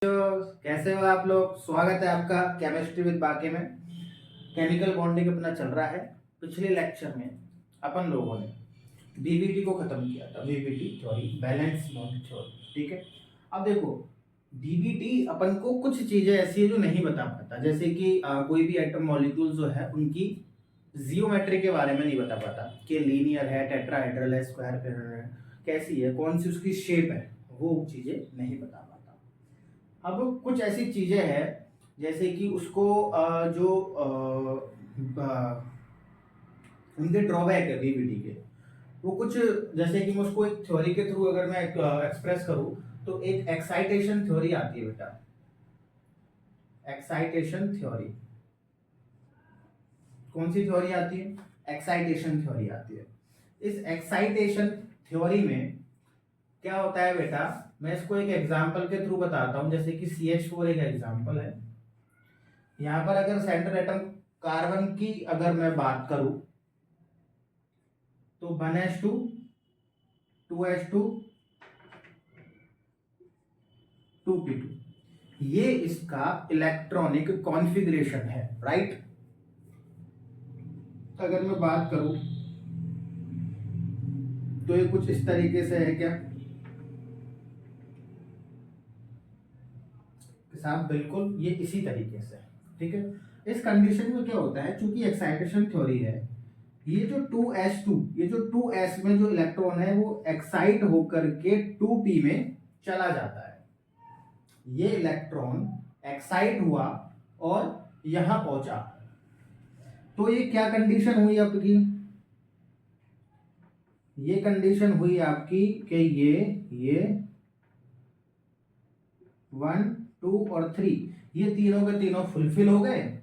कैसे हो आप लोग। स्वागत है आपका केमिस्ट्री विद बाकी में। केमिकल बॉन्डिंग अपना चल रहा है। पिछले लेक्चर में अपन लोगों ने बीबीटी को खत्म किया था। BBT theory, valence bond theory, ठीक है। अब देखो, बीबीटी अपन को कुछ चीजें ऐसी है जो नहीं बता पाता, जैसे कि कोई भी एटम मॉलिक्यूल जो है उनकी जियोमेट्री के बारे में नहीं बता पाता कि लीनियर है, टेट्राहेड्रल है, स्क्वायर पिरामिड है, कैसी है, कौन सी उसकी शेप है, वो चीजें नहीं बता पाता। अब कुछ ऐसी चीजें हैं जैसे कि उसको जो उनके ड्रॉबैक है बीबीटी के, वो कुछ, जैसे कि मैं उसको एक थ्योरी के थ्रू अगर मैं एक्सप्रेस करूं तो एक एक्साइटेशन थ्योरी आती है बेटा। एक्साइटेशन थ्योरी, कौन सी थ्योरी आती है? एक्साइटेशन थ्योरी आती है। इस एक्साइटेशन थ्योरी में क्या होता है बेटा, मैं इसको एक एग्जांपल के थ्रू बताता हूं। जैसे कि CH4 एक एग्जांपल है। यहां पर अगर सेंट्रल एटम कार्बन की अगर मैं बात करूं तो 1s2 2s2 2p2, ये इसका इलेक्ट्रॉनिक कॉन्फ़िगरेशन है, राइट। अगर मैं बात करूं तो ये कुछ इस तरीके से है क्या साहब? बिल्कुल ये इसी तरीके से है, ठीक है। इस कंडीशन में क्या होता है, चूंकि एक्साइटेशन थ्योरी है, ये जो 2s2, ये जो 2s में जो इलेक्ट्रॉन है वो एक्साइट होकर के 2p में चला जाता है। ये इलेक्ट्रॉन एक्साइट हुआ और यहां पहुंचा, तो ये क्या कंडीशन हुई आपकी? ये कंडीशन हुई आपकी कि ये 1 2 और 3, ये तीनों के तीनों फुलफिल हो गए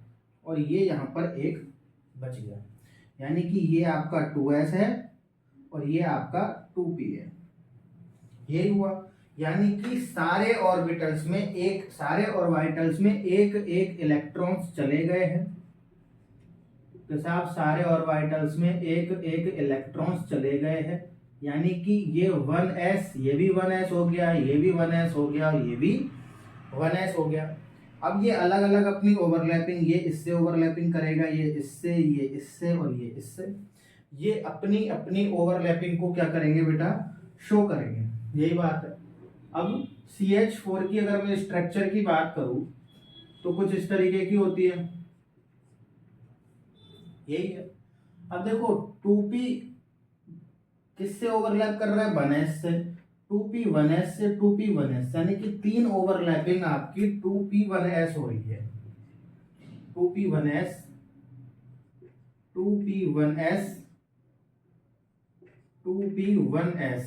और ये यहां पर एक बच गया। यानी कि ये आपका 2s है और ये आपका 2p है। यही हुआ, यानी कि सारे ऑर्बिटल्स में एक, सारे ऑर्बिटल्स में एक एक इलेक्ट्रॉन्स चले गए हैं। तो साहब सारे ऑर्बिटल्स में एक एक इलेक्ट्रॉन्स चले गए हैं, यानी कि ये 1s, ये भी 1s हो गया, ये भी 1s हो गया और ये भी 1s हो गया। अब ये अलग अलग अपनी ओवरलैपिंग, ये इससे ओवरलैपिंग करेगा, ये इससे, ये इससे और ये इससे, ये अपनी अपनी ओवरलैपिंग को क्या करेंगे बेटा? शो करेंगे। यही बात है। अब CH4 की अगर मैं स्ट्रक्चर की बात करूं तो कुछ इस तरीके की होती है, यही है। अब देखो 2p किससे ओवरलैप कर रहा है? 1s से। 2p 1s से, 2p 1s, यानी कि तीन ओवरलैपिंग आपकी 2p 1s हो रही है। 2p 1s, 2p 1s, 2p 1s,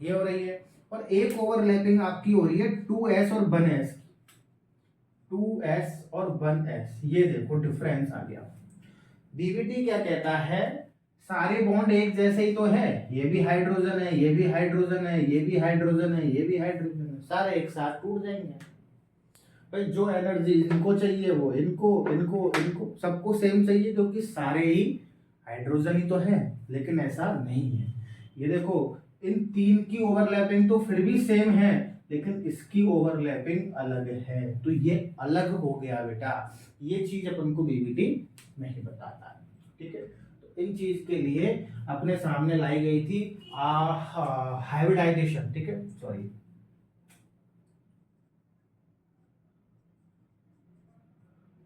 ये हो रही है। और एक ओवरलैपिंग आपकी हो रही है 2s और 1s, 2s और 1s। ये देखो डिफरेंस आ गया। बीबीटी क्या कहता है, सारे बॉन्ड एक जैसे ही तो है, ये भी हाइड्रोजन है, ये भी हाइड्रोजन है, ये भी हाइड्रोजन है, ये भी हाइड्रोजन है, सारे एक साथ टूट जाएंगे। भाई जो एनर्जी इनको चाहिए वो इनको, इनको इनको सबको सेम चाहिए, क्योंकि सारे ही हाइड्रोजन ही तो है। लेकिन ऐसा नहीं है। ये देखो, इन तीन की ओवरलैपिंग तो फिर भी सेम है, लेकिन इसकी ओवरलैपिंग अलग है, तो ये अलग हो गया बेटा। ये चीज अपन को बीबीटी नहीं बताता है, ठीक है। तो इन चीज के लिए अपने सामने लाई गई थी हाइब्रिडाइजेशन, ठीक है, सॉरी,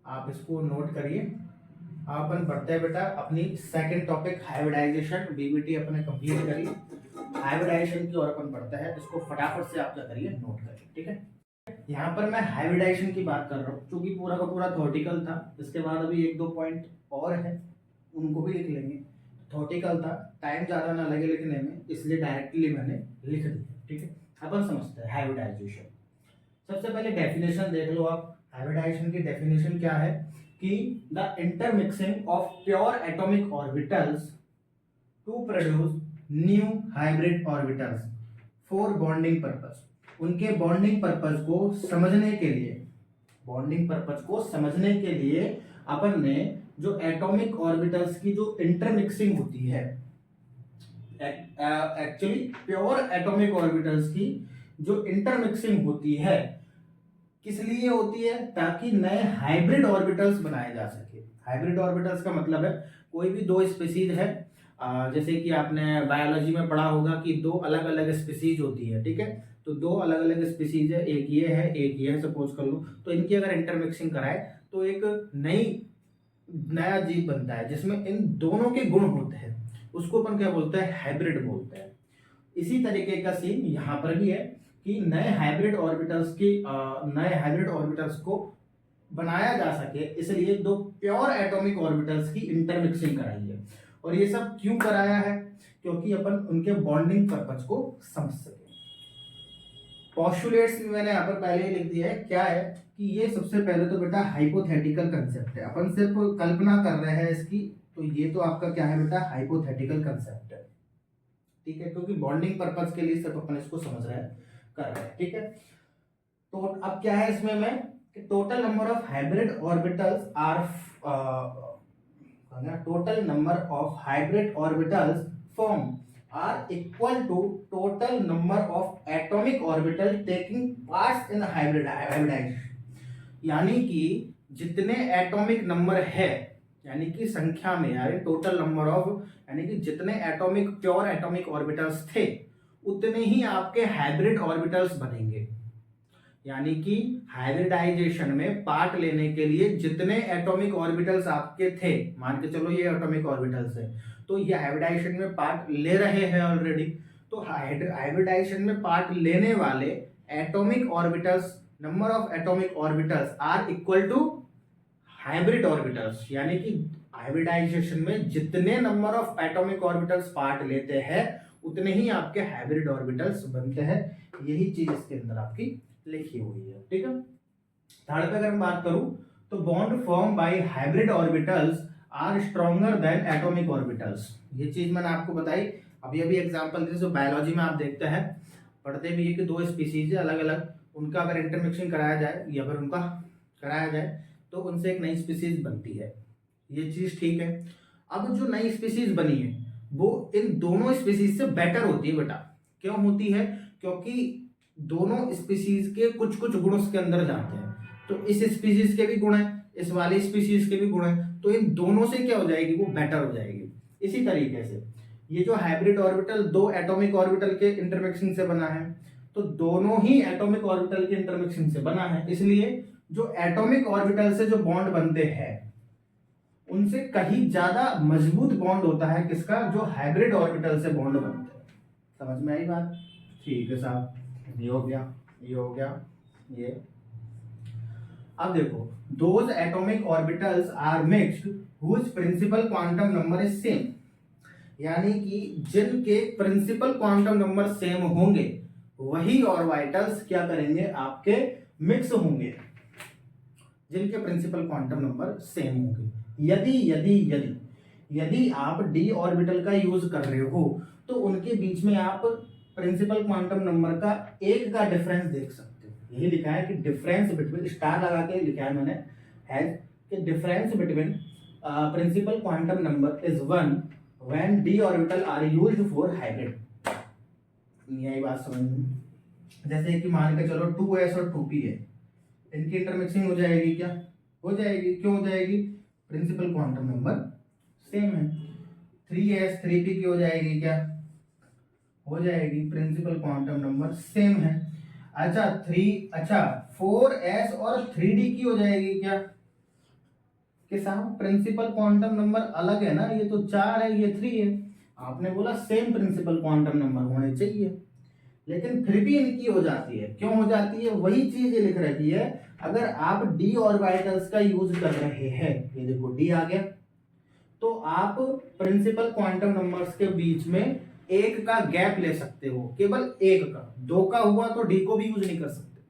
आप इसको नोट करिए। अपन बढ़ते हैं बेटा अपनी सेकंड टॉपिक हाइब्रिडाइजेशन। बीबीटी अपने कंप्लीट करिए, हाइब्रिडाइजेशन की ओर अपन बढ़ते हैं। इसको फटाफट से आप क्या करिए, नोट करिए, ठीक है। यहाँ पर मैं हाइब्रिडाइजेशन की बात कर रहा हूँ, क्योंकि पूरा का पूरा थ्योरेटिकल था। इसके बाद अभी एक दो पॉइंट और है, उनको भी लिख लेंगे। थ्योरेटिकल था, टाइम ज्यादा ना लगे लिखने में, इसलिए डायरेक्टली मैंने लिख दिया, ठीक है। अपन समझते हैं हाइब्रिडाइजेशन। सबसे पहले डेफिनेशन देख लो आप। हाइब्रिडाइजेशन की डेफिनेशन क्या है कि the intermixing of pure atomic orbitals to produce new hybrid orbitals for bonding purpose. उनके बॉन्डिंग पर्पस को समझने के लिए, बॉन्डिंग पर्पस को समझने के लिए अपन ने जो एटॉमिक ऑर्बिटल्स की जो इंटरमिक्सिंग होती है, एक्चुअली प्योर एटॉमिक ऑर्बिटल्स की जो इंटरमिक्सिंग होती है किस लिए होती है, ताकि नए हाइब्रिड ऑर्बिटल्स बनाए जा सके। हाइब्रिड ऑर्बिटल्स का मतलब है कोई भी दो स्पीसीज है, जैसे कि आपने बायोलॉजी में पढ़ा होगा कि दो अलग अलग स्पीसीज होती है, ठीक है, तो दो अलग अलग स्पीसीज है, एक ये है एक ये है, सपोज कर लो, तो इनकी अगर इंटरमिक्सिंग कराए तो एक नया जीव बनता है जिसमें इन दोनों के गुण होते हैं, उसको अपन क्या बोलते हैं, हाइब्रिड बोलते हैं। इसी तरीके का सीन यहाँ पर भी है कि नए हाइब्रिड ऑर्बिटल्स को बनाया जा सके, इसलिए दो प्योर एटॉमिक ऑर्बिटल्स की इंटरमिक्सिंग कराई है। और ये सब क्यों कराया है, क्योंकि अपन उनके बॉन्डिंग पर्पज को समझ सके। पोस्टुलेट्स भी मैंने यहाँ पर पहले ही लिख दिया है, क्या है कि ये सबसे पहले तो बेटा हाइपोथेटिकल कंसेप्ट है, अपन सिर्फ कल्पना कर रहे हैं इसकी, तो ये तो आपका क्या है बेटा, हाइपोथेटिकल कंसेप्ट है, ठीक है, क्योंकि बॉन्डिंग पर्पज के लिए सिर्फ अपन इसको समझ रहे हैं, कर रहे हैं, ठीक है। तो अब क्या है इसमें में कि total number of hybrid orbitals are total number of hybrid orbitals form are equal to total number of atomic orbital taking parts in hybridization, यानी कि जितने एटॉमिक नंबर है, यानी कि संख्या में, यानी टोटल नंबर ऑफ, यानी कि जितने एटॉमिक प्योर एटॉमिक ऑर्बिटल्स थे उतने ही आपके हाइब्रिड ऑर्बिटल्स बनेंगे। यानी कि हाइब्रिडाइजेशन में पार्ट लेने के लिए जितने एटॉमिक ऑर्बिटल्स आपके थे, मान के चलो ये एटॉमिक ऑर्बिटल्स है, तो ये हाइब्रिडाइजेशन में पार्ट ले रहे हैं ऑलरेडी, तो हाइब्रिडाइजेशन में पार्ट लेने वाले atomic orbitals, number of atomic orbitals are equal to hybrid orbitals, यानी कि हाइब्रिडाइजेशन में जितने number of atomic orbitals part लेते हैं उतने ही आपके हाइब्रिड ऑर्बिटल्स बनते हैं। यही चीज इसके अंदर आपकी लिखी हुई है, ठीक है। थर्ड पे अगर मैं बात करूं तो bond form by hybrid orbitals are stronger than atomic orbitals. ये चीज मैंने आपको बताई, अभी अभी एग्जांपल दी, जो बायोलॉजी में आप देखते हैं, पढ़ते भी है कि दो स्पीसीज है अलग अलग, उनका अगर इंटरमिक्सिंग कराया जाए या फिर उनका कराया जाए तो उनसे एक नई स्पीसीज बनती है, ये चीज ठीक है। अब जो नई स्पीसीज बनी है वो इन दोनों स्पीसीज से बेटर होती है बेटा। क्यों होती है, क्योंकि दोनों स्पीसीज के कुछ कुछ गुण उसके अंदर जाते हैं, तो इस स्पीसीज के भी गुण है, इस वाली स्पीसीज के भी गुण है, तो इन दोनों से क्या हो जाएगी, वो बेटर हो जाएगी। इसी तरीके से ये जो हाइब्रिड ऑर्बिटल दो एटॉमिक ऑर्बिटल के इंटरमिक्सिंग से बना है, तो दोनों ही एटॉमिक ऑर्बिटल के इंटरमिक्सिंग से बना है, इसलिए जो एटॉमिक ऑर्बिटल से जो बॉन्ड बनते हैं उनसे कहीं ज्यादा मजबूत बॉन्ड होता है किसका, जो हाइब्रिड ऑर्बिटल से बॉन्ड बनते हैं। समझ में आई बात, ठीक है साहब, ये हो गया, ये हो गया, ये। अब देखो, those atomic orbitals are mixed whose principal quantum number is same, यानी कि जिनके प्रिंसिपल क्वांटम नंबर सेम होंगे वही ऑर्बिटल्स क्या करेंगे, आपके मिक्स होंगे, जिनके प्रिंसिपल क्वांटम नंबर सेम होंगे। यदि यदि यदि यदि आप डी ऑर्बिटल का यूज कर रहे हो तो उनके बीच में आप प्रिंसिपल क्वांटम नंबर का एक का डिफरेंस देख सकते हो। यही लिखा है कि डिफरेंस बिटवीन, स्टार लगा के लिखा है मैंने, है कि difference between principal quantum number is 1 when d orbital are used for hybrid. यही बात समझ में, जैसे कि मान के चलो 2s और 2p है, इनकी इंटरमिक्सिंग हो जाएगी, क्या हो जाएगी, क्यों हो जाएगी, प्रिंसिपल क्वांटम नंबर सेम है। 3s 3p की हो जाएगी, क्या हो जाएगी, प्रिंसिपल क्वांटम नंबर सेम है। अच्छा 4s और 3d की हो जाएगी, क्या कि साहब प्रिंसिपल क्वांटम नंबर अलग है ना, ये तो 4 है ये 3 है, आपने बोला सेम प्रिंसिपल क्वांटम नंबर होने चाहिए, लेकिन फिर भी इनकी हो जाती है। क्यों हो जाती है, वही चीज लिख रखी है। अगर आप डी ऑर्बिटल्स का यूज कर रहे हैं, ये देखो डी आ गया, तो आप प्रिंसिपल क्वांटम नंबर्स के बीच में एक का गैप ले सकते हो, केवल एक का। 2 का हुआ तो डी को भी यूज नहीं कर सकते,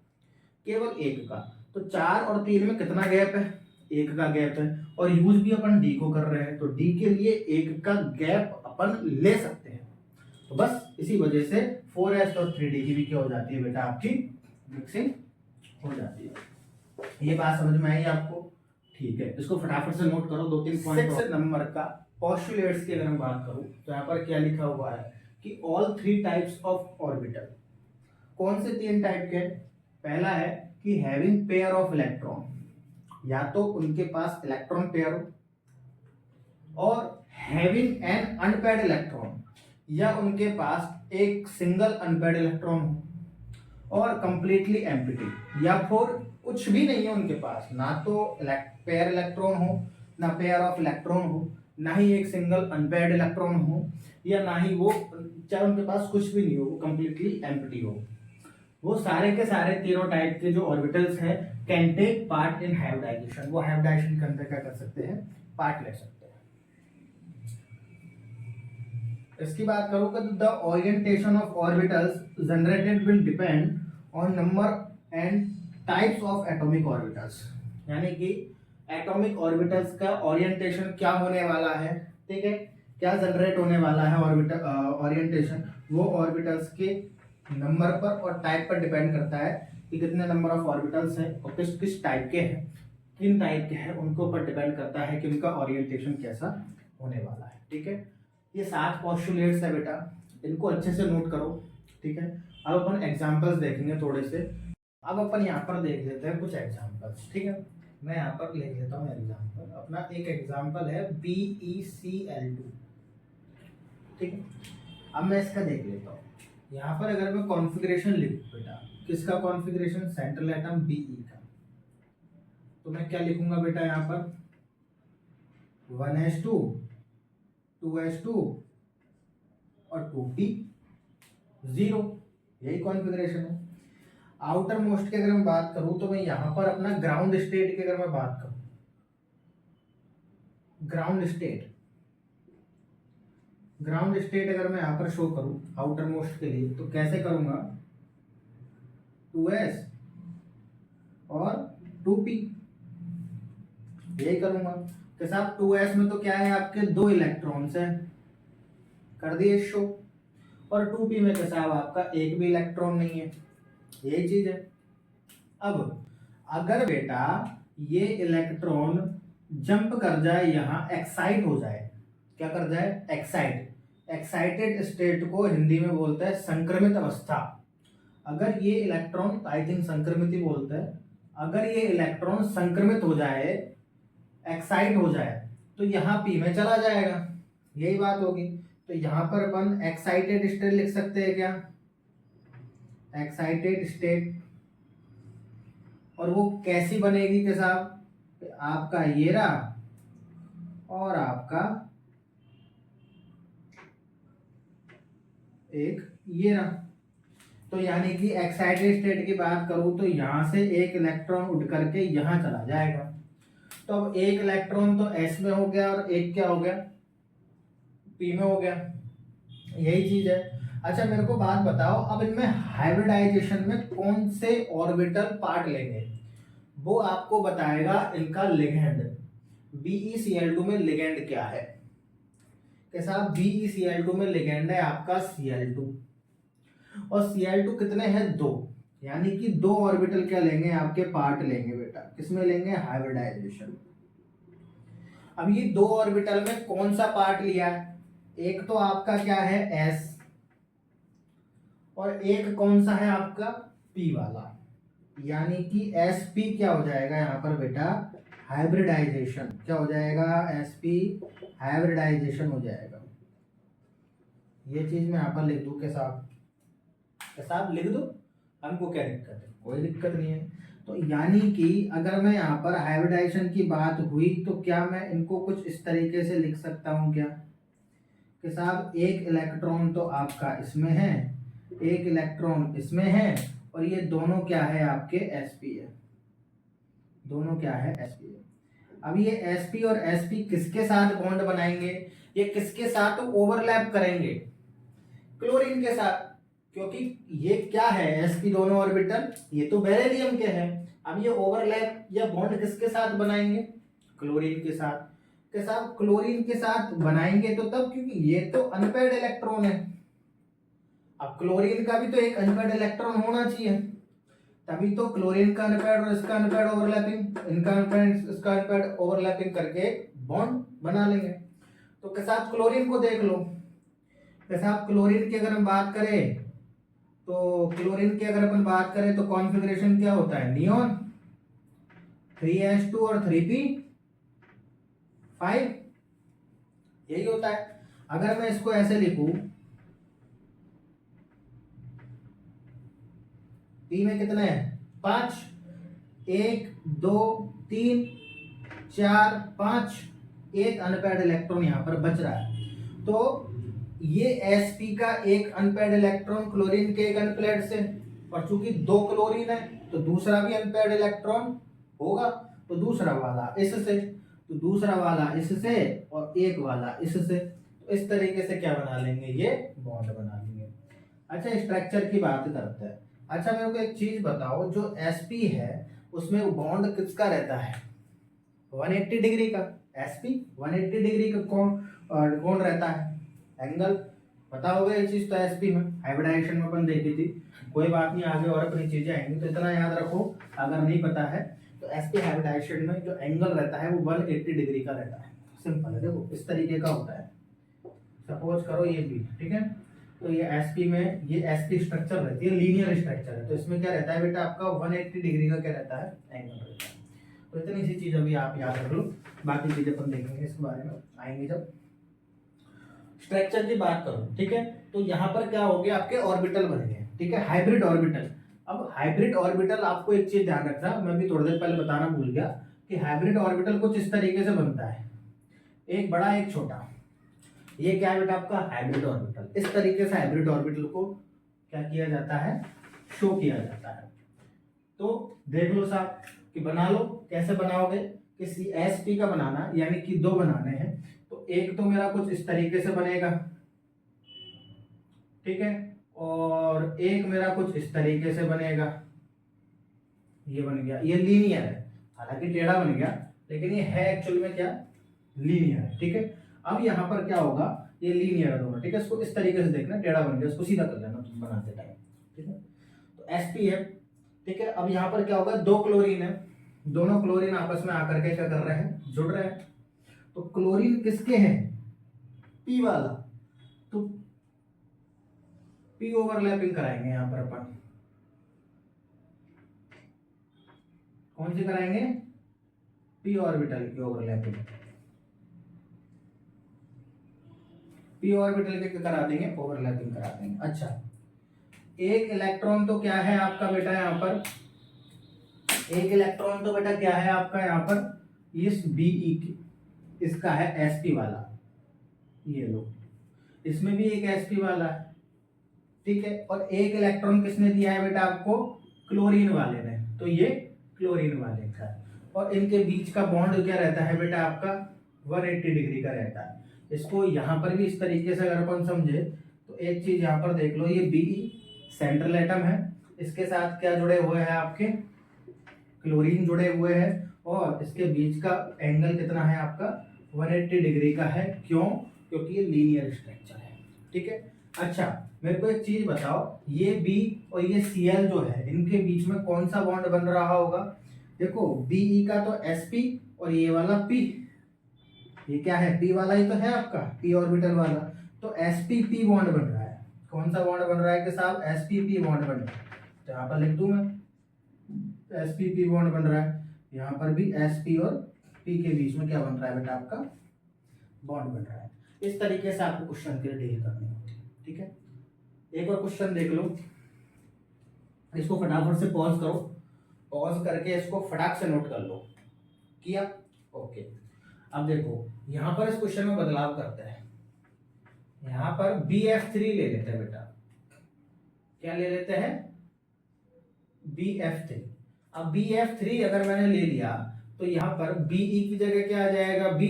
केवल एक का। तो 4 और 3 में कितना गैप है, 1 का गैप है, और यूज भी अपन डी को कर रहे हैं, तो डी के लिए 1 का गैप अपन ले सकते हैं। तो बस इसी वजह से 4s और 3d की भी क्या हो जाती है बेटा, आपकी मिक्सिंग हो जाती है। ये बात समझ में आई आपको, ठीक है, इसको फटाफट से नोट करो, 2-3 पॉइंट। 6 नंबर का पोस्टुलेट्स की अगर मैं बात करूं तो यहाँ पर क्या लिखा हुआ है कि ऑल 3 टाइप्स ऑफ ऑर्बिटल, कौन से 3 टाइप के? पहला है कि हैविंग पेयर ऑफ इलेक्ट्रॉन, या तो उनके पास इलेक्ट्रॉन पेयर हो, और हैविंग एन अनपेयर्ड इलेक्ट्रॉन, या उनके पास एक सिंगल अनपेयर्ड इलेक्ट्रॉन हो, और कंप्लीटली एम्प्टी, या फिर कुछ भी नहीं है उनके पास, ना तो पेयर इलेक्ट्रॉन हो, ना पेयर ऑफ इलेक्ट्रॉन हो, ना ही एक सिंगल अनपेयर्ड इलेक्ट्रॉन हो, या ना ही वो, चाहे उनके पास कुछ भी नहीं हो, वो कंप्लीटली एम्प्टी हो। वो सारे के सारे तीनों टाइप के जो ऑर्बिटल्स हैं can take part in hybridisation, वो हाइब्रिडाइजेशन के अंदर क्या कर सकते हैं? पार्ट ले सकते हैं। इसकी बात करूं तो the orientation of orbitals generated will depend on number and types of atomic orbitals, यानी कि एटॉमिक ऑर्बिटल्स का ओरिएंटेशन क्या होने वाला है, ठीक है, क्या जनरेट होने वाला है ऑर्बिटल ओरिएंटेशन, वो ऑर्बिटल्स के नंबर पर और टाइप पर डिपेंड करता है कि कितने नंबर ऑफ ऑर्बिटल्स हैं और किस किस टाइप के हैं, किन टाइप के हैं, उनको पर डिपेंड करता है कि उनका ओरिएंटेशन कैसा होने वाला है। ठीक है, ये 7 पोस्टुलेट्स है बेटा, इनको अच्छे से नोट करो। ठीक है, अब अपन एग्जांपल्स देखेंगे थोड़े से। अब अपन यहाँ पर देख लेते हैं कुछ एग्जांपल्स। ठीक है, मैं यहाँ पर लिख लेता हूँ एग्जांपल। अपना एक एग्जांपल है BeCl2। ठीक है, अब मैं इसका देख लेता हूँ। यहाँ पर अगर मैं कॉन्फ़िगरेशन लिखूँ बेटा, किसका कॉन्फ़िगरेशन? सेंट्रल एटम Be का, तो मैं क्या लिखूंगा बेटा यहाँ पर? 1s2, 2s2 और 2p, 0, यही कॉन्फ़िगरेशन है। आउटर मोस्ट की अगर मैं बात करूं तो मैं यहाँ पर अपना ग्राउंड स्टेट की अगर मैं बात करूं, ग्राउंड स्टेट अगर मैं यहाँ पर शो करूं आउटर मोस्ट के लिए, तो कैसे करूंगा? 2s और 2p, यही करूंगा। के साथ 2s में तो क्या है, आपके 2 इलेक्ट्रॉन्स हैं, कर दिए शो, और 2p में के साथ आपका एक भी इलेक्ट्रॉन नहीं है, यही चीज है। अब अगर बेटा ये इलेक्ट्रॉन जंप कर जाए, यहाँ एक्साइट हो जाए, क्या कर जाए? एक्साइटेड स्टेट को हिंदी में बोलते हैं संक्रमित अवस्था। अगर ये इलेक्ट्रॉन, आई थिंक संक्रमित ही बोलते हैं, अगर ये इलेक्ट्रॉन संक्रमित हो जाए, एक्साइट हो जाए, तो यहाँ पी में चला जाएगा, यही बात होगी। तो यहाँ पर अपन एक्साइटेड स्टेट लिख सकते हैं क्या? Excited state. और वो कैसी बनेगी के साथ? आपका ये रहा और आपका एक ये रहा। तो यानी कि एक्साइटेड स्टेट की बात करूं तो यहां से एक इलेक्ट्रॉन उठ करके यहां चला जाएगा। तो अब एक इलेक्ट्रॉन तो S में हो गया और एक क्या हो गया? P में हो गया, यही चीज है। अच्छा मेरे को बात बताओ, अब इनमें हाइब्रिडाइजेशन में कौन से ऑर्बिटल पार्ट लेंगे? वो आपको बताएगा इनका लिगेंड। BeCl2 में लिगेंड क्या है? कैसा? BeCl2 में लिगेंड है आपका Cl2, और Cl2 कितने हैं? 2, यानी कि 2 ऑर्बिटल क्या लेंगे? आपके पार्ट लेंगे बेटा, किसमें लेंगे? हाइब्रिडाइजेशन। अब ये 2 ऑर्बिटल में कौन सा पार्ट लिया है? एक तो आपका क्या है? S, और एक कौन सा है आपका? P वाला, यानी कि sp क्या हो जाएगा यहाँ पर बेटा? हाइब्रिडाइजेशन। क्या हो जाएगा? sp हाइब्रिडाइजेशन हो जाएगा। ये चीज मैं यहाँ पर लिख दूं के साथ लिख दो, हमको क्या दिक्कत है? कोई दिक्कत नहीं है। तो यानी कि अगर मैं यहाँ पर हाइब्रिडाइजेशन की बात हुई तो क्या मैं इनको कुछ इस तरीके से लिख सकता हूँ क्या? के साथ एक इलेक्ट्रॉन तो आपका इसमें है, एक इलेक्ट्रॉन इसमें है, और ये दोनों क्या है? आपके sp है, दोनों क्या है? sp है। अब ये sp और sp किसके साथ बॉन्ड बनाएंगे? ये किसके साथ ओवरलैप करेंगे? क्लोरीन के साथ, क्योंकि ये क्या है? sp दोनों ऑर्बिटल ये तो बेरिलियम के हैं। अब ये ओवरलैप या बॉन्ड किसके साथ बनाएंगे? क्लोरीन के साथ। क्लोरीन के साथ बनाएंगे तो तब, क्योंकि ये तो अनपेयर्ड इलेक्ट्रॉन है। अब क्लोरीन का भी तो एक अनपेयर्ड इलेक्ट्रॉन होना चाहिए, तभी तो क्लोरीन का अनपेयर्ड और इसका अनपेयर्ड ओवरलैपिंग, इनका अनपेयर्ड इसका अनपेयर्ड ओवरलैपिंग करके बॉन्ड बना लेंगे। तो के साथ क्लोरीन को देख लो, के साथ क्लोरीन की अगर हम बात करें तो क्लोरीन की अगर अपन बात करें तो कॉन्फ़िगरेशन क्या होता है, नियोन 3s2 और 3p5, यही होता है। अगर मैं इसको ऐसे लिखूं, पी में कितने हैं 5, 1 2 3 4 5, एक अनपेयर्ड इलेक्ट्रॉन यहाँ पर बच रहा है। तो ये sp का एक अनपेयर्ड इलेक्ट्रॉन क्लोरीन के एक अनपेयर्ड से, और चूंकि 2 क्लोरीन है तो दूसरा भी अनपेयर्ड इलेक्ट्रॉन होगा, तो दूसरा वाला इससे, तो दूसरा वाला इससे, और एक वाला इससे। तो इस तरीके से क्या बना लेंगे, ये बॉन्ड बना लेंगे। अच्छा, स्ट्रक्चर की बात करते हैं। अच्छा मेरे को एक चीज बताओ, जो sp है उसमें बॉन्ड किसका रहता है, 180 डिग्री का। sp 180 डिग्री का कौन रहता है, एंगल। पता होगा ये चीज तो sp में हाइब्रिडाइजेशन में अपन देखी थी। कोई बात नहीं, आगे और अपनी चीजें आएंगी, तो इतना याद रखो। अगर नहीं पता है तो sp हाइब्रिडाइजेशन में जो एंगल रहता है वो 180 डिग्री का रहता है। सिंपल है, देखो इस तरीके का होता है। सपोज करो ये भी, ठीक है। तो ये sp में ये sp स्ट्रक्चर रहती है, लीनियर स्ट्रक्चर है। तो इसमें क्या रहता है बेटा, आपका 180 डिग्री का क्या रहता है, एंगल रहता है। तो इतनी सी चीज अभी आप याद रख लो, बाकी चीजें अपन देखेंगे इसके बारे में आएंगे जब स्ट्रक्चर की बात करो, ठीक है। तो यहाँ पर क्या हो गया, आपके ऑर्बिटल बन गए, ठीक है, हाइब्रिड ऑर्बिटल। अब हाइब्रिड ऑर्बिटल, आपको एक चीज ध्यान रखना, मैं भी थोड़ी देर पहले बताना भूल गया कि हाइब्रिड ऑर्बिटल कुछ इस तरीके से बनता है, एक बड़ा एक छोटा। ये क्या है बेटा, आपका हाइब्रिड ऑर्बिटल। इस तरीके से हाइब्रिड ऑर्बिटल को क्या किया जाता है, शो किया जाता है। तो देख लो साहब कि बना लो, कैसे बनाओगे कि sp का बनाना, यानी कि 2 बनाने हैं। तो एक तो मेरा कुछ इस तरीके से बनेगा, ठीक है, और एक मेरा कुछ इस तरीके से बनेगा। ये बन गया, ये लीनियर है, हालांकि टेढ़ा बन गया, लेकिन ये है एक्चुअल में क्या, लीनियर है, ठीक है। अब यहाँ पर क्या होगा, ये लीनियर है दोनों, ठीक है। इसको इस तरीके से देखना, टेढ़ा बन गया, इसको सीधा कर लेना तुम बनाते टाइम, ठीक है। तो sp है, ठीक है। अब यहाँ पर क्या होगा, 2 क्लोरीन है, दोनों क्लोरीन आपस में आकर के क्या कर रहे हैं, जुड़ रहे हैं। तो क्लोरीन किसके हैं, p वाला, तो p ओवरलैपिंग कराएंगे यहाँ पर अपन। कौन सी कराएंगे, p ऑर्बिटल की ओवरलैपिंग। p ऑर्बिटल के करा देंगे, ओवरलैपिंग करा देंगे। अच्छा, एक इलेक्ट्रॉन तो क्या है आपका बेटा यहाँ पर, एक इलेक्ट्रॉन तो बेटा क्या है आपका यहाँ पर, इस Be की, इसका है sp वाला, ये लो, इसमें भी एक sp वाला है, ठीक है। और एक इलेक्ट्रॉन किसने दिया है बेटा आपको, क्लोरीन वाले ने, तो ये क्लोरीन वाले का है। और इनके बीच का बॉन्ड क्या रहता है बेटा आपका, 180 डिग्री का रहता है। इसको यहाँ पर भी इस तरीके से अगर अपन समझे, तो एक चीज यहाँ पर देख लो, ये Be सेंट्रल एटम है, इसके साथ क्या जुड़े हुए हैं आपके, क्लोरीन जुड़े हुए हैं, और इसके बीच का एंगल कितना है आपका, 180 डिग्री का है। क्यों, क्योंकि ये लीनियर स्ट्रक्चर है, ठीक है। अच्छा मेरे को एक चीज बताओ, ये बी और ये Cl जो है, इनके बीच में कौन सा बॉन्ड बन रहा होगा, देखो Be का तो sp, और ये वाला p, ये क्या है, p वाला ही तो है आपका, p ऑर्बिटल वाला। तो sp-p बॉन्ड बन रहा है। कौन सा बॉन्ड बन रहा है कि साहब, sp-p बॉन्ड बन रहा है। तो यहाँ पर लिख दूं मैं, sp-p बॉन्ड बन रहा है। यहाँ पर भी sp और p के बीच में क्या बन रहा है बेटा, आपका बॉन्ड बन रहा है। इस तरीके से आपको क्वेश्चन के लिए डील करनी होती है, ठीक है। एक और क्वेश्चन देख लो, इसको फटाफट से पॉज करो, पॉज करके इसको फटाक से नोट कर लो, किया, ओके। अब देखो यहाँ पर इस क्वेश्चन में बदलाव करते हैं, यहाँ पर BF3 ले लेते हैं बेटा, क्या ले लेते हैं, BF3। अब BF3 अगर मैंने ले लिया, तो यहाँ पर Be की जगह क्या आ जाएगा, B,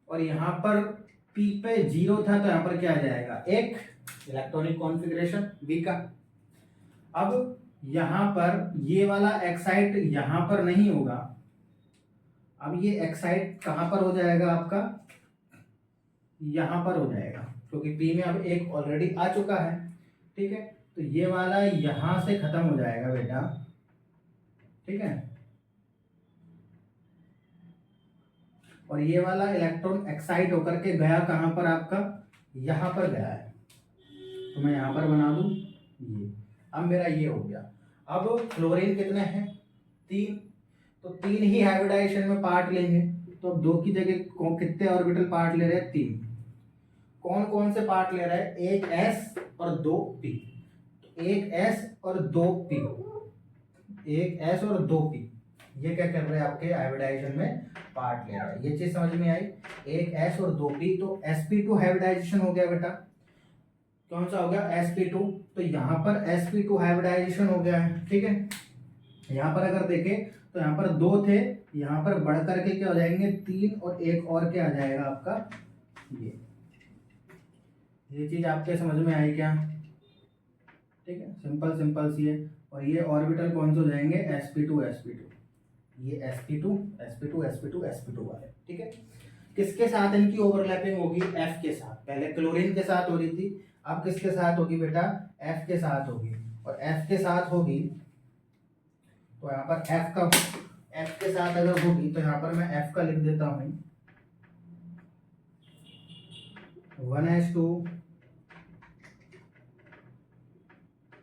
और यहाँ पर P पे 0 था, तो यहाँ पर क्या आ जाएगा, 1, इलेक्ट्रॉनिक कॉन्फ़िगरेशन B का। अब यहाँ पर ये वाला एक्साइट यहाँ पर नहीं होगा, अब ये एक्साइट कहाँ पर हो जाएगा आपका, यहाँ पर हो जाएगा, क्योंकि P में अब 1 ऑलरेडी आ चुका है, ठीक है। तो ये वाला यहाँ से खत्म हो जाएगा बेटा, ठीक है। और ये वाला इलेक्ट्रॉन एक्साइट होकर के गया कहाँ पर आपका, यहाँ पर गया है, तो मैं यहाँ पर बना दूँ ये। अब मेरा ये हो गया। अब क्लोरीन कितने हैं? 3, तो 3 ही हाइब्रिडाइजेशन में पार्ट लेंगे। तो अब 2 की जगह कितने ऑर्बिटल पार्ट ले रहे हैं? 3। कौन कौन से पार्ट ले रहा है? एक S और 2 P। तो एक S और 2 P, एक S और 2 P, ये क्या कर रहे हैं? आपके हाइब्रिडाइजेशन में पार्ट ले रहा है। ये चीज समझ में आई? एक S और 2 P, तो sp2 हाइब्रिडाइजेशन हो गया बेटा। कौन सा हो गया? sp2। तो यहाँ पर sp2 हाइब्रिडाइजेशन हो गया है, ठीक है। यहाँ पर अगर देखें तो यहाँ पर 2 थे, यहाँ पर बढ़ करके क्या हो जाएंगे? 3, और एक और क्या आ जाएगा आपका? ये चीज आपके समझ में आई क्या? ठीक है, सिंपल सिंपल सी है। और ये ऑर्बिटल कौन से हो जाएंगे? sp2 sp2, ये sp2 sp2 sp2 sp2 वाले, ठीक है। किसके साथ इनकी ओवरलैपिंग होगी? F के साथ। पहले क्लोरीन के साथ हो रही थी, अब किसके साथ होगी बेटा? F के साथ होगी। और F के साथ होगी तो यहाँ पर F के साथ अगर होगी तो यहाँ पर मैं F का लिख देता हूँ 1s2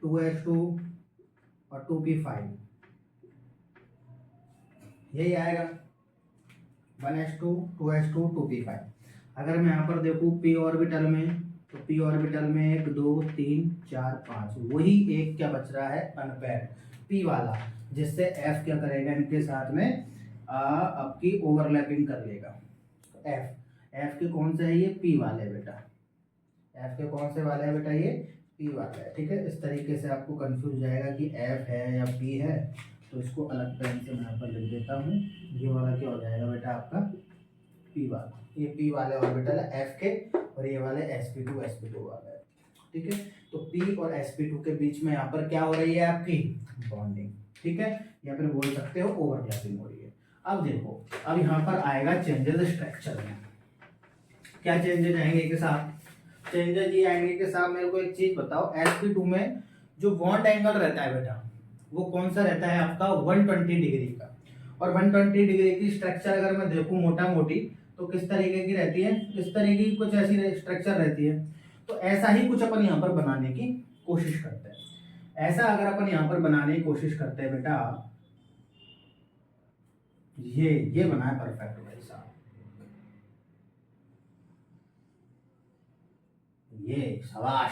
2s2 और 2p5, यही आएगा 1s2 2s2 2p5। अगर मैं यहाँ पर देखूँ p ऑर्बिटल में, तो p ऑर्बिटल में 1 2 3 4 5, वही एक क्या बच रहा है? अनपेयर्ड p वाला, जिससे f क्या करेगा? इनके साथ में आपकी ओवरलैपिंग कर लेगा। तो f के कौन से है? ये p वाले बेटा। f के कौन से वाले है बेटा? ये p वाला है, ठीक है। इस तरीके से आपको कंफ्यूज जाएगा कि f है या p है, तो इसको अलग पेन से मैं यहाँ पर लिख देता हूँ। ये वाला क्या हो जाएगा बेटा? आपका p वाला। ये p वाले ऑर्बिटल है f के, और ये वाले sp2 sp2 वाला है, ठीक है। तो p और sp2 के बीच में यहाँ पर क्या हो रही है? आपकी बॉन्डिंग, ठीक है, या फिर बोल सकते हो ओवरलैपिंग हो रही है। अब देखो, अब यहाँ पर आएगा चेंजेस स्ट्रक्चर में। क्या चेंजेस आएंगे के साथ? चेंजेस ये आएंगे के साथ, मेरे को एक चीज बताओ, sp2 में जो बॉन्ड एंगल रहता है बेटा, वो कौन सा रहता है आपका? 120 डिग्री का। और 120 डिग्री की स्ट्रक्चर अगर मैं देखूं मोटा मोटी, तो किस तरीके की रहती है? इस तरीके की कुछ ऐसी स्ट्रक्चर रहती है। तो ऐसा ही कुछ अपन यहाँ पर बनाने की कोशिश करते हैं। ऐसा अगर अपन यहाँ पर बनाने की कोशिश करते हैं बेटा, ये बना है परफेक्ट भाई साहब, ये शाबाश।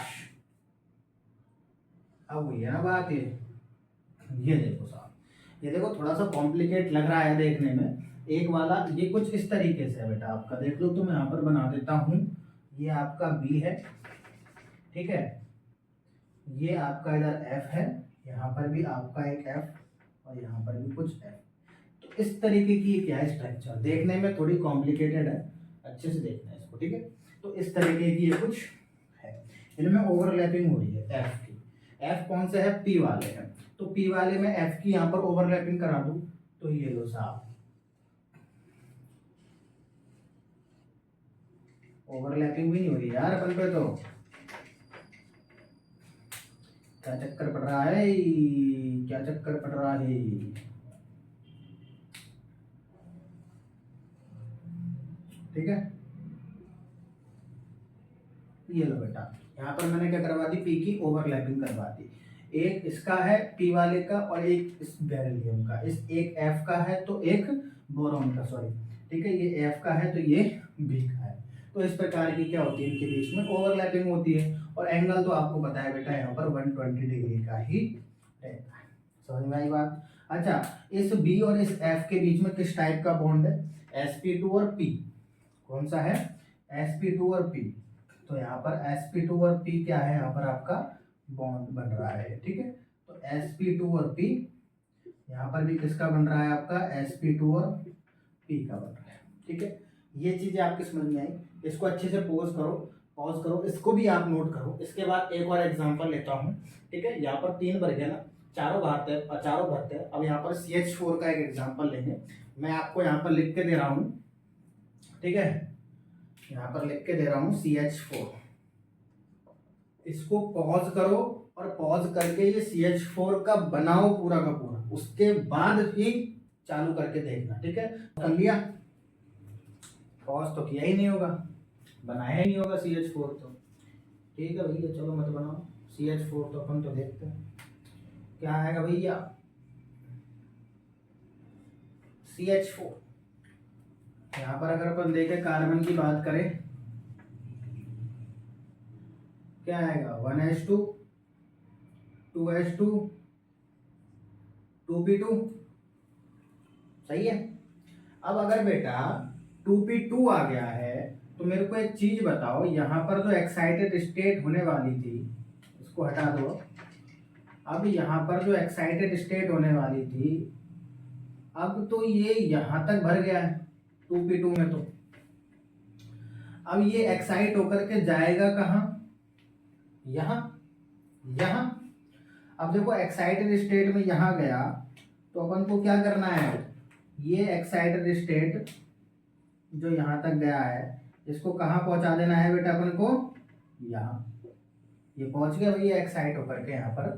अब वही है ना बात, ये देखो साहब, ये देखो थोड़ा सा कॉम्प्लिकेट लग रहा है देखने में। एक वाला ये कुछ इस तरीके से है बेटा आपका, देख लो तो मैं यहाँ पर बना देता हूँ। ये आपका B है, ठीक है। ये आपका इधर F है, यहाँ पर भी आपका एक F, और यहाँ पर भी कुछ F। तो इस तरीके की क्या है स्ट्रक्चर, देखने में थोड़ी कॉम्प्लिकेटेड है, अच्छे से देखना है इसको, ठीक है। तो इस तरीके की ये कुछ है, इनमें ओवरलैपिंग हो रही है F की। F कौन से है? P वाले हैं। तो P वाले में F की यहाँ पर ओवरलैपिंग करा दूं, तो ये लो साहब, ओवरलैपिंग भी नहीं हो रही यार अपन पे, तो क्या चक्कर पड़ रहा है? क्या चक्कर पड़ रहा है? ठीक है, ये लो बेटा, यहाँ पर मैंने क्या करवा दी? P की ओवरलैपिंग करवा दी। एक इसका है P वाले का, और एक इस बेरिलियम का। इस एक F का है तो एक बोरॉन का, सॉरी, ठीक है, ये F का है तो ये B का है। तो इस प्रकार की क्या होती है? इनके बीच में ओवरलैपिंग होती है। और एंगल तो आपको पता है बेटा, यहाँ पर 120 डिग्री का ही रहता है। समझ में आई बात? अच्छा, इस B और इस F के बीच में किस टाइप का बॉन्ड है? sp2 और P। कौन सा है? sp2 और P। तो यहाँ पर sp2 और P क्या है? यहाँ पर आपका बॉन्ड बन रहा है, ठीक है। तो sp2 और P, यहाँ पर भी किसका बन रहा है? आपका sp2 और P का बन रहा है, ठीक है। ये चीजें आपकी समझ में आई? इसको अच्छे से पॉज करो, इसको भी आप नोट करो। इसके बाद एक और एग्जांपल लेता हूँ, ठीक है। यहाँ पर 3 भर गया ना, चारों भरते हैं। अब यहाँ पर CH4 का एक एग्जाम्पल लेंगे। मैं आपको यहाँ पर लिख के दे रहा हूँ, ठीक है, यहाँ पर लिख के दे रहा हूँ CH4। इसको पॉज करो, और पॉज करके ये CH4 का बनाओ पूरा का पूरा, उसके बाद ही चालू करके देखना, ठीक है। कर लिया? पॉज तो किया ही नहीं होगा, बनाया ही नहीं होगा CH4 तो, ठीक है भैया, चलो मत बनाओ। CH4 तो अपन तो देखते हैं क्या आएगा भैया। CH4। यहाँ पर अगर अपन देखें कार्बन की बात करें, क्या आएगा 1s2 2s2 2p2। सही है। अब अगर बेटा 2p2 आ गया है तो मेरे को एक चीज बताओ, यहाँ पर जो एक्साइटेड स्टेट होने वाली थी, इसको हटा दो। अब यहाँ पर जो एक्साइटेड स्टेट होने वाली थी, अब तो ये यहाँ तक भर गया है 2p2 में। तो अब ये एक्साइट होकर के जाएगा कहाँ, यहाँ यहाँ। अब देखो एक्साइटेड स्टेट में यहाँ गया तो अपन को क्या करना है, ये एक्साइटेड स्टेट जो यहाँ तक गया है इसको कहाँ पहुंचा देना है बेटा अपन को, यहाँ। ये पहुंच गया भैया, एक्साइट होकर के यहाँ पर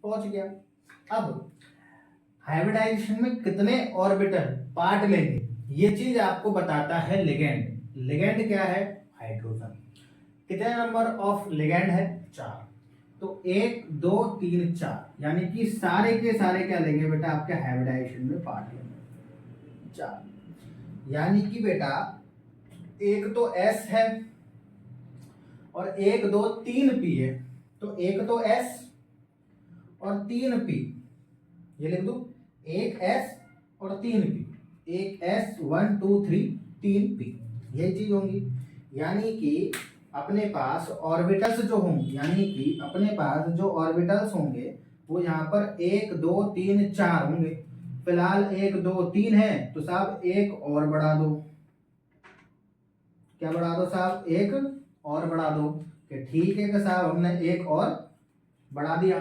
पहुंच गया। अब हाइब्रिडाइजेशन में कितने ऑर्बिटल पार्ट लेंगे, ये चीज आपको बताता है लिगेंड। लिगेंड क्या है, हाइड्रोजन। कितने नंबर ऑफ लिगेंड है, 4। तो 1 2 3 4, यानी कि सारे के सारे क्या लेंगे बेटा आपके हाइब्रिडाइजेशन में पार्ट लेंगे 4। यानी कि बेटा एक तो S है और 1 2 3 P है। तो एक तो S और 3 P, ये लिख दो, 1 S और 3 P, 1 S 1 2 3 3 P, यही चीज होंगी। यानी कि अपने पास ऑर्बिटल्स जो होंगे, यानी कि अपने पास जो ऑर्बिटल्स होंगे वो यहाँ पर 1 2 3 4 होंगे। फिलहाल 1 2 3 है तो साहब एक और बढ़ा दो। क्या बढ़ा दो साहब, एक और बढ़ा दो। कि ठीक है कि साहब हमने एक और बढ़ा दिया,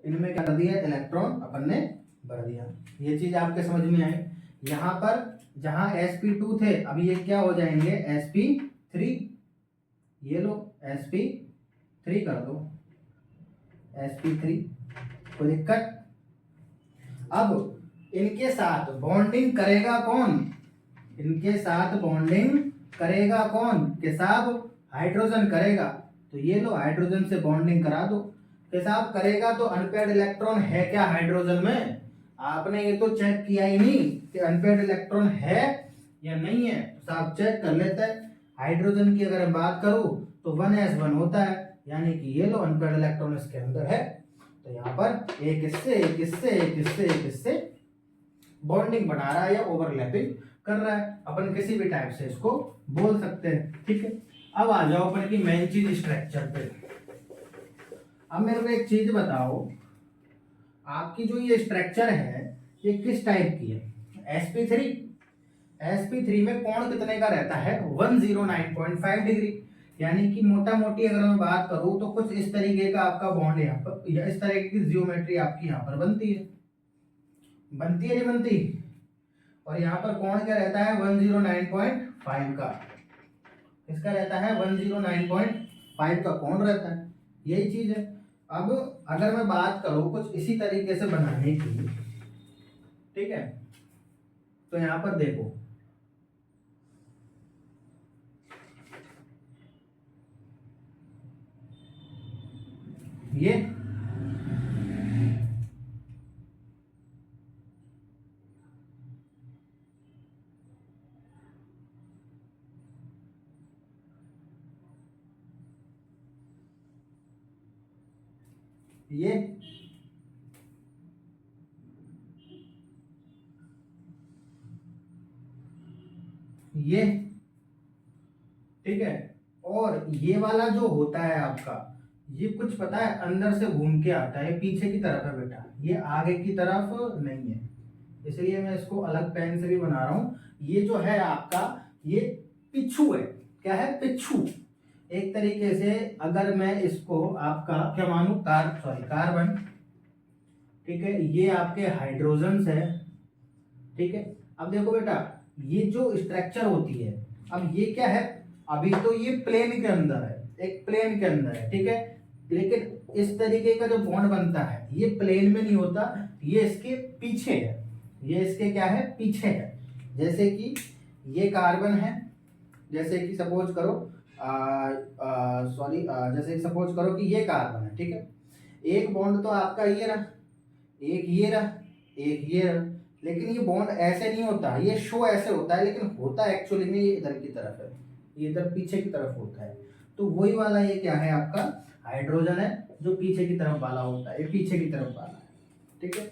इनमें क्या कर दिया, इलेक्ट्रॉन अपन ने भर दिया। ये चीज आपके समझ में आई। यहाँ पर जहां sp2 थे अभी ये क्या हो जाएंगे, sp3। ये लो sp3 कर दो, sp3, कोई दिक्कत। अब इनके साथ बॉन्डिंग करेगा कौन, इनके साथ बॉन्डिंग करेगा कौन, के साहब हाइड्रोजन करेगा। तो ये लो हाइड्रोजन से बॉन्डिंग करा दो। के साहब करेगा तो अनपेयर्ड इलेक्ट्रॉन है क्या हाइड्रोजन में, आपने ये तो चेक किया ही नहीं कि अनपेयर्ड इलेक्ट्रॉन है या नहीं है। तो साहब चेक कर लेते हैं। हाइड्रोजन की अगर मैं बात करूं तो 1s1 होता है, यानी कि ये लो अनपेयर्ड इलेक्ट्रॉन इसके अंदर है। तो यहाँ पर एक इससे एक इससे एक इससे एक इससे बॉन्डिंग बना रहा है या ओवरलैपिंग कर रहा है, अपन किसी भी टाइप से इसको बोल सकते हैं। ठीक है, अब आ जाओ अपन की मेन चीज स्ट्रक्चर पे। अब मेरे को एक चीज बताओ, आपकी जो ये स्ट्रक्चर है ये किस टाइप की है, sp3। sp3 में कोण कितने का रहता है, 109.5 डिग्री। यानी कि मोटा मोटी अगर मैं बात करूं तो कुछ इस तरीके का आपका बॉन्ड यहाँ पर, या इस तरीके की जियोमेट्री आपकी यहाँ पर बनती है, बनती है नहीं बनती। और यहाँ पर कोण क्या रहता है, 109.5 का। इसका रहता है 109.5 का कोण रहता है, यही चीज है। अब अगर मैं बात करूं कुछ इसी तरीके से बनाने की, ठीक है, तो यहां पर देखो ये ये ठीक है। और ये वाला जो होता है आपका, ये कुछ पता है अंदर से घूम के आता है, पीछे की तरफ है बेटा, ये आगे की तरफ नहीं है, इसलिए मैं इसको अलग पेन से भी बना रहा हूं। ये जो है आपका ये पिछू है, क्या है, पिछू। एक तरीके से अगर मैं इसको आपका क्या मानूं, कार्बन, ठीक है, ये आपके हाइड्रोजन है, ठीक है। अब देखो बेटा ये जो स्ट्रक्चर होती है, अब ये क्या है, अभी तो ये प्लेन के अंदर है, एक प्लेन के अंदर है, ठीक है। लेकिन इस तरीके का जो बॉन्ड बनता है ये प्लेन में नहीं होता, ये इसके पीछे है, ये इसके क्या है, पीछे है। जैसे कि ये कार्बन है, जैसे कि सपोज करो जैसे कि सपोज करो कि ये कार्बन है, ठीक है। एक बॉन्ड तो आपका ये रहा, एक ये रहा, एक ये रहा, लेकिन ये बॉन्ड ऐसे नहीं होता, ये शो ऐसे होता है, लेकिन होता एक्चुअली में ये इधर की तरफ है, ये इधर पीछे की तरफ होता है। तो वही वाला ये क्या है आपका हाइड्रोजन है, जो पीछे की तरफ वाला होता है, ये पीछे की तरफ वाला है, ठीक है।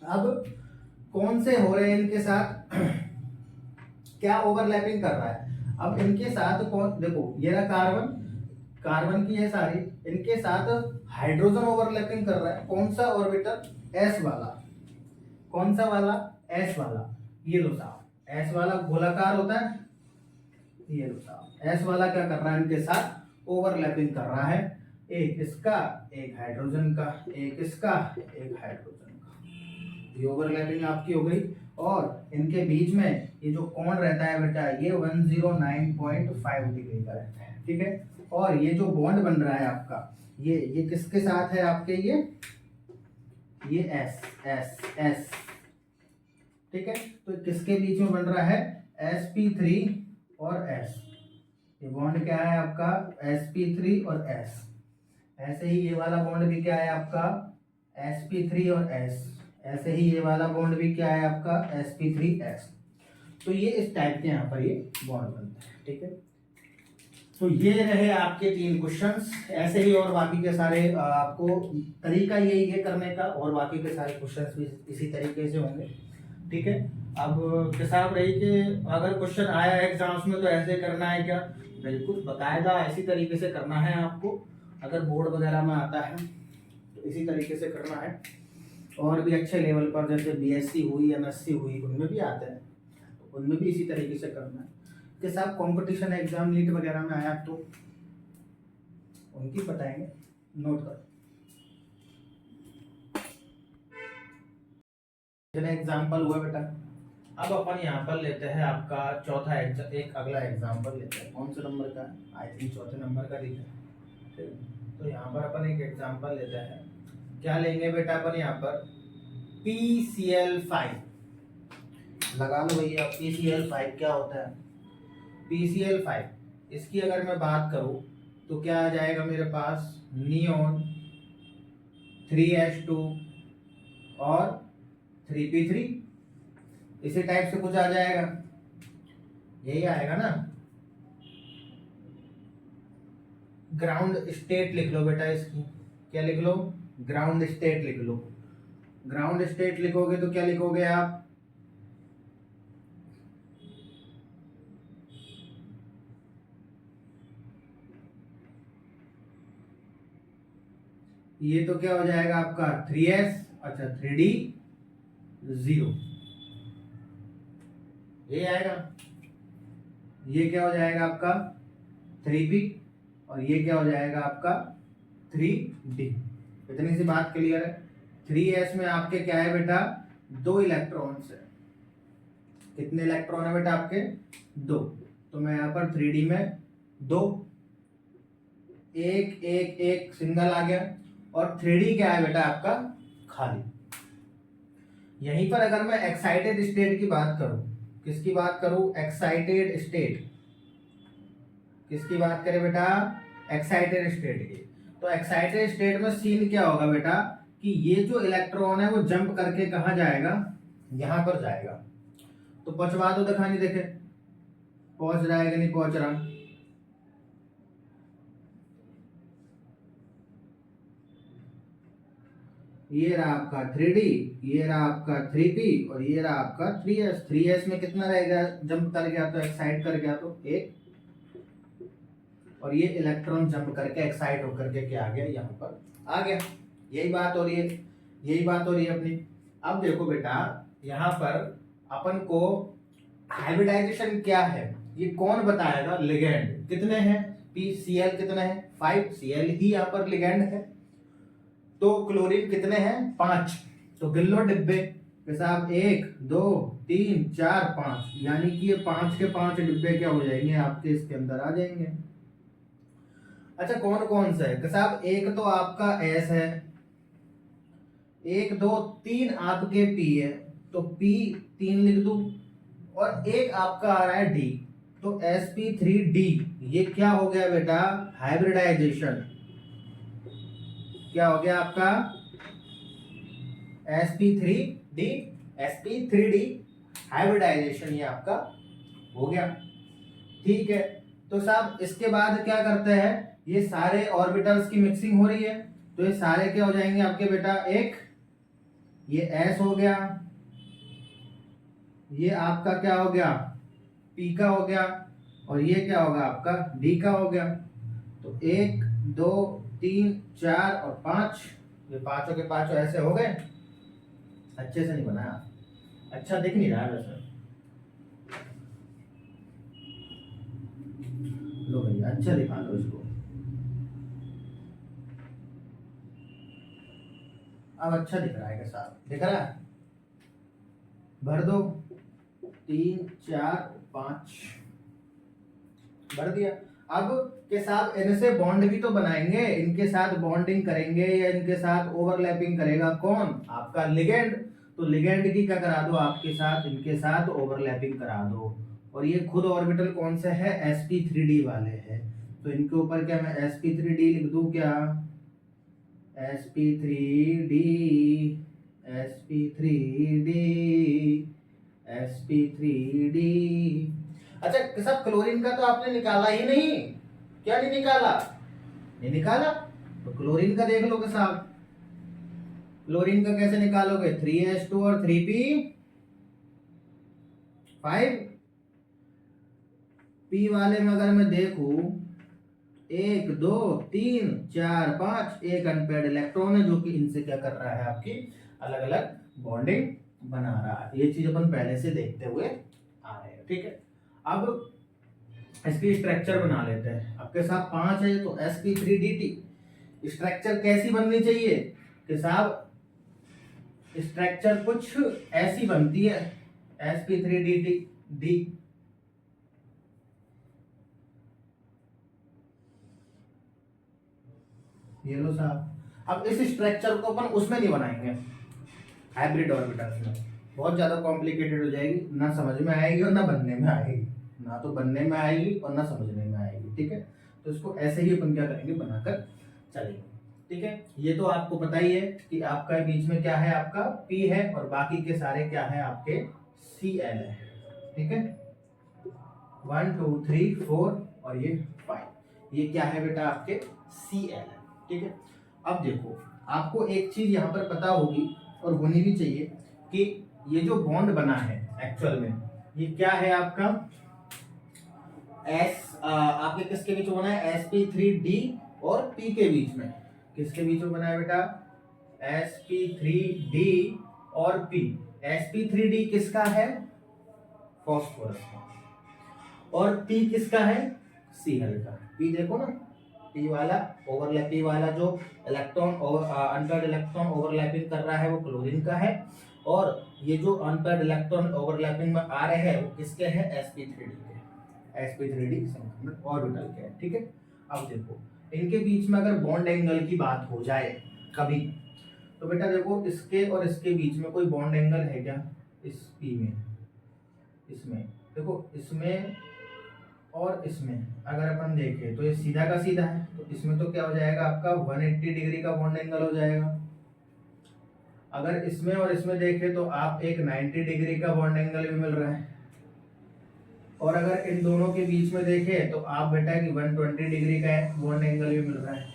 अब कौन से हो रहे हैं इनके साथ क्या ओवरलैपिंग कर रहा है, अब इनके साथ कौन, देखो ये रहा कार्बन, कार्बन की है सारी, इनके साथ हाइड्रोजन ओवरलैपिंग कर रहा है, कौन सा ऑर्बिटल, एस वाला, कौन सा वाला, एस वाला, ये लो साहब, एस वाला गोलाकार होता है, ये लो साहब, एस वाला क्या कर रहा है इनके साथ ओवरलैपिंग कर रहा है, एक इसका, एक हाइड्रोजन का, एक इसका, एक हाइड्रोजन का, ये ओवरलैपिंग आपकी हो गई। और इनके बीच में ये जो कोण रहता है बेटा, ये 109.5 डिग्री का रहता है, ठीक है। और ये जो बॉन्ड बन रहा है आपका, ये किसके साथ है आपके, ये एस एस एस, ठीक है। तो किसके बीच में बन रहा है, sp3 और s, ये बॉन्ड क्या है आपका sp3 और s। ऐसे ही ये वाला बॉन्ड भी क्या है आपका sp3 और s, ऐसे ही ये वाला बॉन्ड भी क्या है आपका sp3s। तो ये इस टाइप के यहाँ पर ये बॉन्ड बनता है, ठीक है। तो ये रहे आपके 3 क्वेश्चंस, ऐसे ही और बाकी के सारे आपको तरीका यही है करने का, और बाकी के सारे क्वेश्चंस भी इसी तरीके से होंगे, ठीक है। अब हिसाब रही कि अगर क्वेश्चन आया एग्जाम्स में तो ऐसे करना है क्या, बिल्कुल बाकायदा इसी तरीके से करना है आपको, अगर बोर्ड वगैरह में आता है तो इसी तरीके से करना है। और भी अच्छे लेवल पर जैसे बीएससी हुई, एमएससी हुई, उनमें भी आते हैं, तो उनमें भी इसी तरीके से करना है। के साथ कंपटीशन एग्जाम नीट वगैरह में आया तो उनकी बताएंगे, नोट कर एग्जाम्पल हुआ बेटा। अब अपन यहाँ पर लेते हैं आपका चौथा एक अगला एग्जाम्पल लेते हैं, कौन से नंबर का, आई थिंक चौथे नंबर का लिखा है। तो यहाँ पर अपन एक एग्जाम्पल लेते हैं, क्या लेंगे बेटा अपन यहाँ पर PCl5, लगा लो भैया PCl5 क्या होता है। PCl5, इसकी अगर मैं बात करूं तो क्या आ जाएगा मेरे पास, नियोन 3H2 और 3P3, इसी टाइप से कुछ आ जाएगा, यही आएगा ना। ग्राउंड स्टेट लिख लो बेटा इसकी, क्या लिख लो, ग्राउंड स्टेट लिख लो। ग्राउंड स्टेट लिखोगे तो क्या लिखोगे आप, ये तो क्या हो जाएगा आपका 3s, अच्छा 3d 0, ये आएगा। ये क्या हो जाएगा आपका 3p, और ये क्या हो जाएगा आपका 3d। इतनी सी बात क्लियर है। 3s में आपके क्या है बेटा, 2 इलेक्ट्रॉन्स है, कितने इलेक्ट्रॉन है बेटा आपके, 2। तो मैं यहाँ पर 3d में 2, एक एक एक सिंगल आ गया, और 3d क्या है बेटा आपका खाली। यहीं पर अगर मैं एक्साइटेड स्टेट की बात करूं, किसकी बात करूं, एक्साइटेड स्टेट, किसकी बात करें बेटा, एक्साइटेड स्टेट की। तो एक्साइटेड स्टेट में सीन क्या होगा बेटा, कि ये जो इलेक्ट्रॉन है वो जंप करके कहाँ जाएगा, यहां पर जाएगा। तो पहुंचवा दो, दिखानी देखे पहुंच रहा है कि नहीं पहुंच रहा। ये रहा आपका 3d, ये रहा आपका 3p, और ये रहा आपका 3s। 3s में कितना रहेगा, जंप कर गया तो एक्साइट कर गया तो 1, और ये इलेक्ट्रॉन जंप करके एक्साइट होकर के क्या आ गया, यहाँ पर आ गया। यही बात हो रही है, यही बात हो रही है अपनी। अब देखो बेटा यहाँ पर अपन को हाइब्रिडाइजेशन क्या है ये कौन बताएगा, लिगेंड कितने हैं, PCl कितने हैं, 5Cl ही यहाँ पर लिगेंड है। तो क्लोरीन कितने हैं, 5, तो गिन लो डिब्बे के साथ, 1 2 3 4 5, यानी कि ये 5 के 5 डिब्बे क्या हो जाएंगे आपके इसके अंदर आ जाएंगे। अच्छा कौन कौन सा है साहब, एक तो आपका S है, 1 2 3 आपके P है, तो P 3 लिख दूं, और एक आपका आ रहा है D, तो sp3d ये क्या हो गया बेटा, हाइब्रिडाइजेशन। क्या हो गया आपका sp3d, sp3d हाइब्रिडाइजेशन ये आपका हो गया। ठीक है, तो साहब इसके बाद क्या करते हैं, ये सारे ऑर्बिटल्स की मिक्सिंग हो रही है, तो ये सारे क्या हो जाएंगे आपके बेटा, एक ये s हो गया, ये आपका क्या हो गया, p का हो गया, और ये क्या होगा आपका d का हो गया। तो 1 2 3 4 और 5, ये पांचों के पांचों ऐसे हो गए। अच्छे से नहीं बनाया, अच्छा दिख नहीं रहा है वैसे। लो भैया अच्छा दिखा लो इसको। अब अच्छा दिख रहा है के साथ, दिख रहा है, भर दो 3 4 5 भर दिया। अब के साथ इनसे बॉन्ड भी तो बनाएंगे, इनके साथ बॉन्डिंग करेंगे या इनके साथ ओवरलैपिंग करेगा कौन, आपका लिगेंड। तो लिगेंड की क्या करा दो, आपके साथ इनके साथ ओवरलैपिंग करा दो। और ये खुद ऑर्बिटल कौन से है, sp3d वाले हैं, तो इनके ऊपर क्या मैं sp3d लिख दूं क्या, sp3d sp3d sp3d। अच्छा सब क्लोरीन का तो आपने निकाला ही नहीं, क्या नहीं निकाला, नहीं निकाला, तो क्लोरीन का देख लोगे साहब। क्लोरीन का कैसे निकालोगे, 3s2 और 3p5। p वाले में अगर मैं देखूं 1 2 3 4 5, एक अनपेयर्ड इलेक्ट्रॉन है जो कि इनसे क्या कर रहा है, आपकी अलग अलग बॉन्डिंग बना रहा है। ये चीज अपन पहले से देखते हुए आ रहे हैं। ठीक है, अब इसकी स्ट्रक्चर बना लेते हैं। आपके साथ 5 है तो sp3dt स्ट्रक्चर कैसी बननी चाहिए कि साहब, स्ट्रक्चर कुछ ऐसी बनती है sp3dt ये लो साहब। अब इस स्ट्रक्चर को अपन उसमें नहीं बनाएंगे, हाइब्रिड ऑर्बिटल्स में, बहुत ज्यादा कॉम्प्लिकेटेड हो जाएगी, ना समझ में आएगी और ना बनने में आएगी, ना तो बनने में आएगी और ना समझने में आएगी। ठीक है, तो इसको ऐसे ही अपन क्या करेंगे, बनाकर चलेंगे। ठीक है, ये तो आपको पता ही है कि आपका बीच में क्या है, आपका P है और बाकी के सारे क्या है आपके Cl है। ठीक है, 1 2 3 4 और ये 5, ये क्या है बेटा आपके Cl है। ठीक है, अब देखो आपको एक चीज यहाँ पर पता होगी और होनी भी चाहिए कि ये जो बॉन्ड बना है एक्चुअल में ये क्या है आपका आपके किसके बीच में बना है, sp3d और p के बीच में। किसके बीच में बना है बेटा, sp3d और p। sp3d किसका है, फॉस्फोरस का, और p किसका है, Cl का। p देखो ना, p वाला ओवरलैप, p वाला जो इलेक्ट्रॉन अनपेयर्ड इलेक्ट्रॉन ओवरलैपिंग कर रहा है वो क्लोरीन का है, और ये जो अनपेयर्ड इलेक्ट्रॉन ओवरलैपिंग में आ रहे हैं वो किसके हैं, sp3d के, sp3d ऑर्बिटल के। ठीक है, अब देखो इनके बीच में अगर बॉन्ड एंगल की बात हो जाए कभी, तो बेटा देखो इसके और इसके बीच में कोई बॉन्ड एंगल है क्या, इस p में, इसमें देखो, इसमें और इसमें अगर अपन देखें तो ये सीधा का सीधा है, तो इसमें तो क्या हो जाएगा आपका 180 डिग्री का बॉन्ड एंगल हो जाएगा। अगर इसमें और इसमें देखें तो आप एक 90 डिग्री का बॉन्ड एंगल भी मिल रहा है, और अगर इन दोनों के बीच में देखें तो आप बेटा कि 120 डिग्री का बॉन्ड एंगल भी मिल रहा है।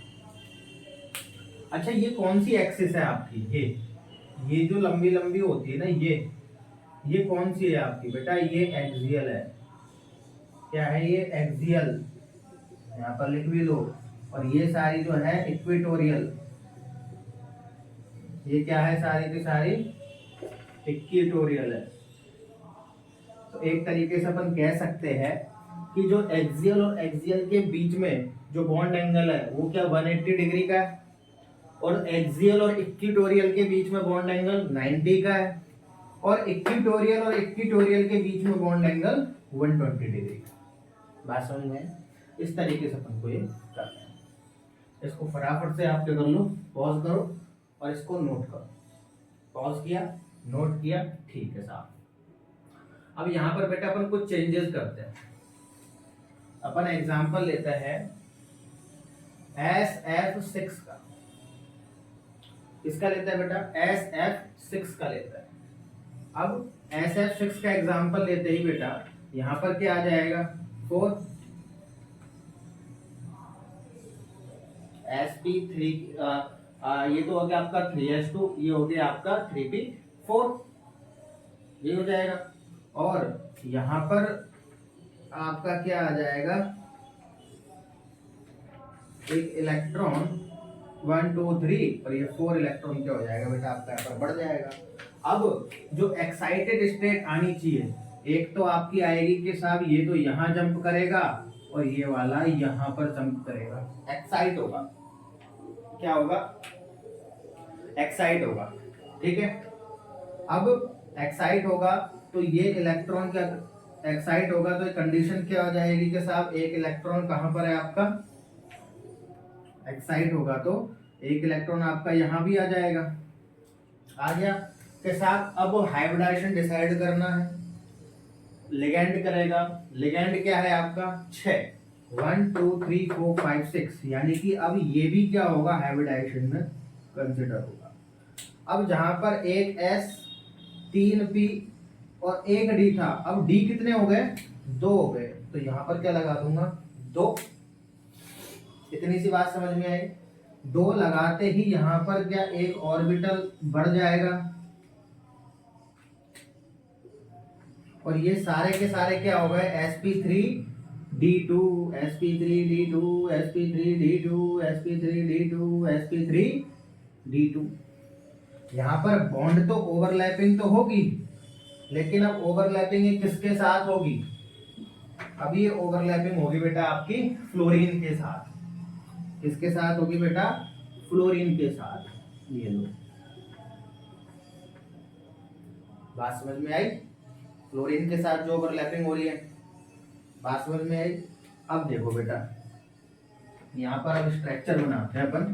अच्छा ये कौन सी एक्सिस है आपकी, ये जो लंबी लंबी होती है ना, ये कौन सी है आपकी बेटा, ये एक्सियल है। क्या है ये, एक्सियल, यहाँ पर लिख भी लो। और ये सारी जो है इक्वेटोरियल, ये क्या है, सारी की सारी इक्वेटोरियल है। तो एक तरीके से अपन कह सकते हैं कि जो एक्सियल और एक्सियल के बीच में जो बॉन्ड एंगल है वो क्या 180 डिग्री का है, और एक्सियल और इक्वेटोरियल के बीच में बॉन्ड एंगल 90 का है, और इक्वेटोरियल और इक्वेटोरियल के बीच में बॉन्ड एंगल 120 डिग्री का। बात समझ में, इस तरीके से अपन को ये करना है। इसको फटाफट से आप क्या कर लो, पॉज करो और इसको नोट करो। पॉज किया, नोट किया, ठीक है साहब। अब यहाँ पर बेटा अपन कुछ चेंजेस करते हैं। अपन एग्जांपल लेते हैं SF6 का। किसका लेता है बेटा? SF6 का लेता है। अब SF6 का एग्जांपल लेते ही बेटा यहाँ पर क्या आ जाएगा? 4 sp3, ये तो हो गया आपका 3s2, ये हो गया आपका 3p4, ये हो जाएगा। और यहाँ पर आपका क्या आ जाएगा? एक इलेक्ट्रॉन 1 2 3 और ये 4 इलेक्ट्रॉन क्या हो जाएगा बेटा? आपका यहाँ पर बढ़ जाएगा। अब जो एक्साइटेड स्टेट आनी चाहिए, एक तो आपकी आएगी कि साहब ये तो यहाँ जंप करेगा और ये वाला यहाँ पर जंप करेगा, एक्साइट होगा। क्या होगा? एक्साइट होगा। ठीक है। अब एक्साइट होगा तो ये इलेक्ट्रॉन क्या एक्साइट होगा, तो कंडीशन क्या हो जाएगी कि साहब एक इलेक्ट्रॉन कहां पर है आपका? एक्साइट होगा तो एक इलेक्ट्रॉन आपका यहां भी आ जाएगा। आ गया के साथ। अब हाइब्रिडाइजेशन डिसाइड करना है, लिगैंड करेगा। लिगैंड क्या है आपका? 6, 1 2 3 4 5 6, यानी कि अब ये भी क्या होगा? हाइब्रिडाइजेशन में कंसिडर होगा। अब जहां पर एक S 3 P और एक D था, अब D कितने हो गए? 2 हो गए, तो यहां पर क्या लगा दूंगा? 2। इतनी सी बात समझ में आई? 2 लगाते ही यहां पर क्या एक ऑर्बिटल बढ़ जाएगा, और ये सारे के सारे क्या हो गए? sp3d2 sp3d2 sp3d2 sp3d2 sp3d2। यहां पर बॉन्ड तो ओवरलैपिंग तो होगी, लेकिन अब ओवरलैपिंग किसके साथ होगी? अब ये ओवरलैपिंग होगी बेटा आपकी फ्लोरीन के साथ। किसके साथ होगी बेटा? फ्लोरीन के साथ। ये लो, बात समझ में आई? फ्लोरीन के साथ जो ओवरलैपिंग हो रही है, बात समझ में आई? अब देखो बेटा, यहाँ पर अब स्ट्रक्चर बनाते हैं अपन,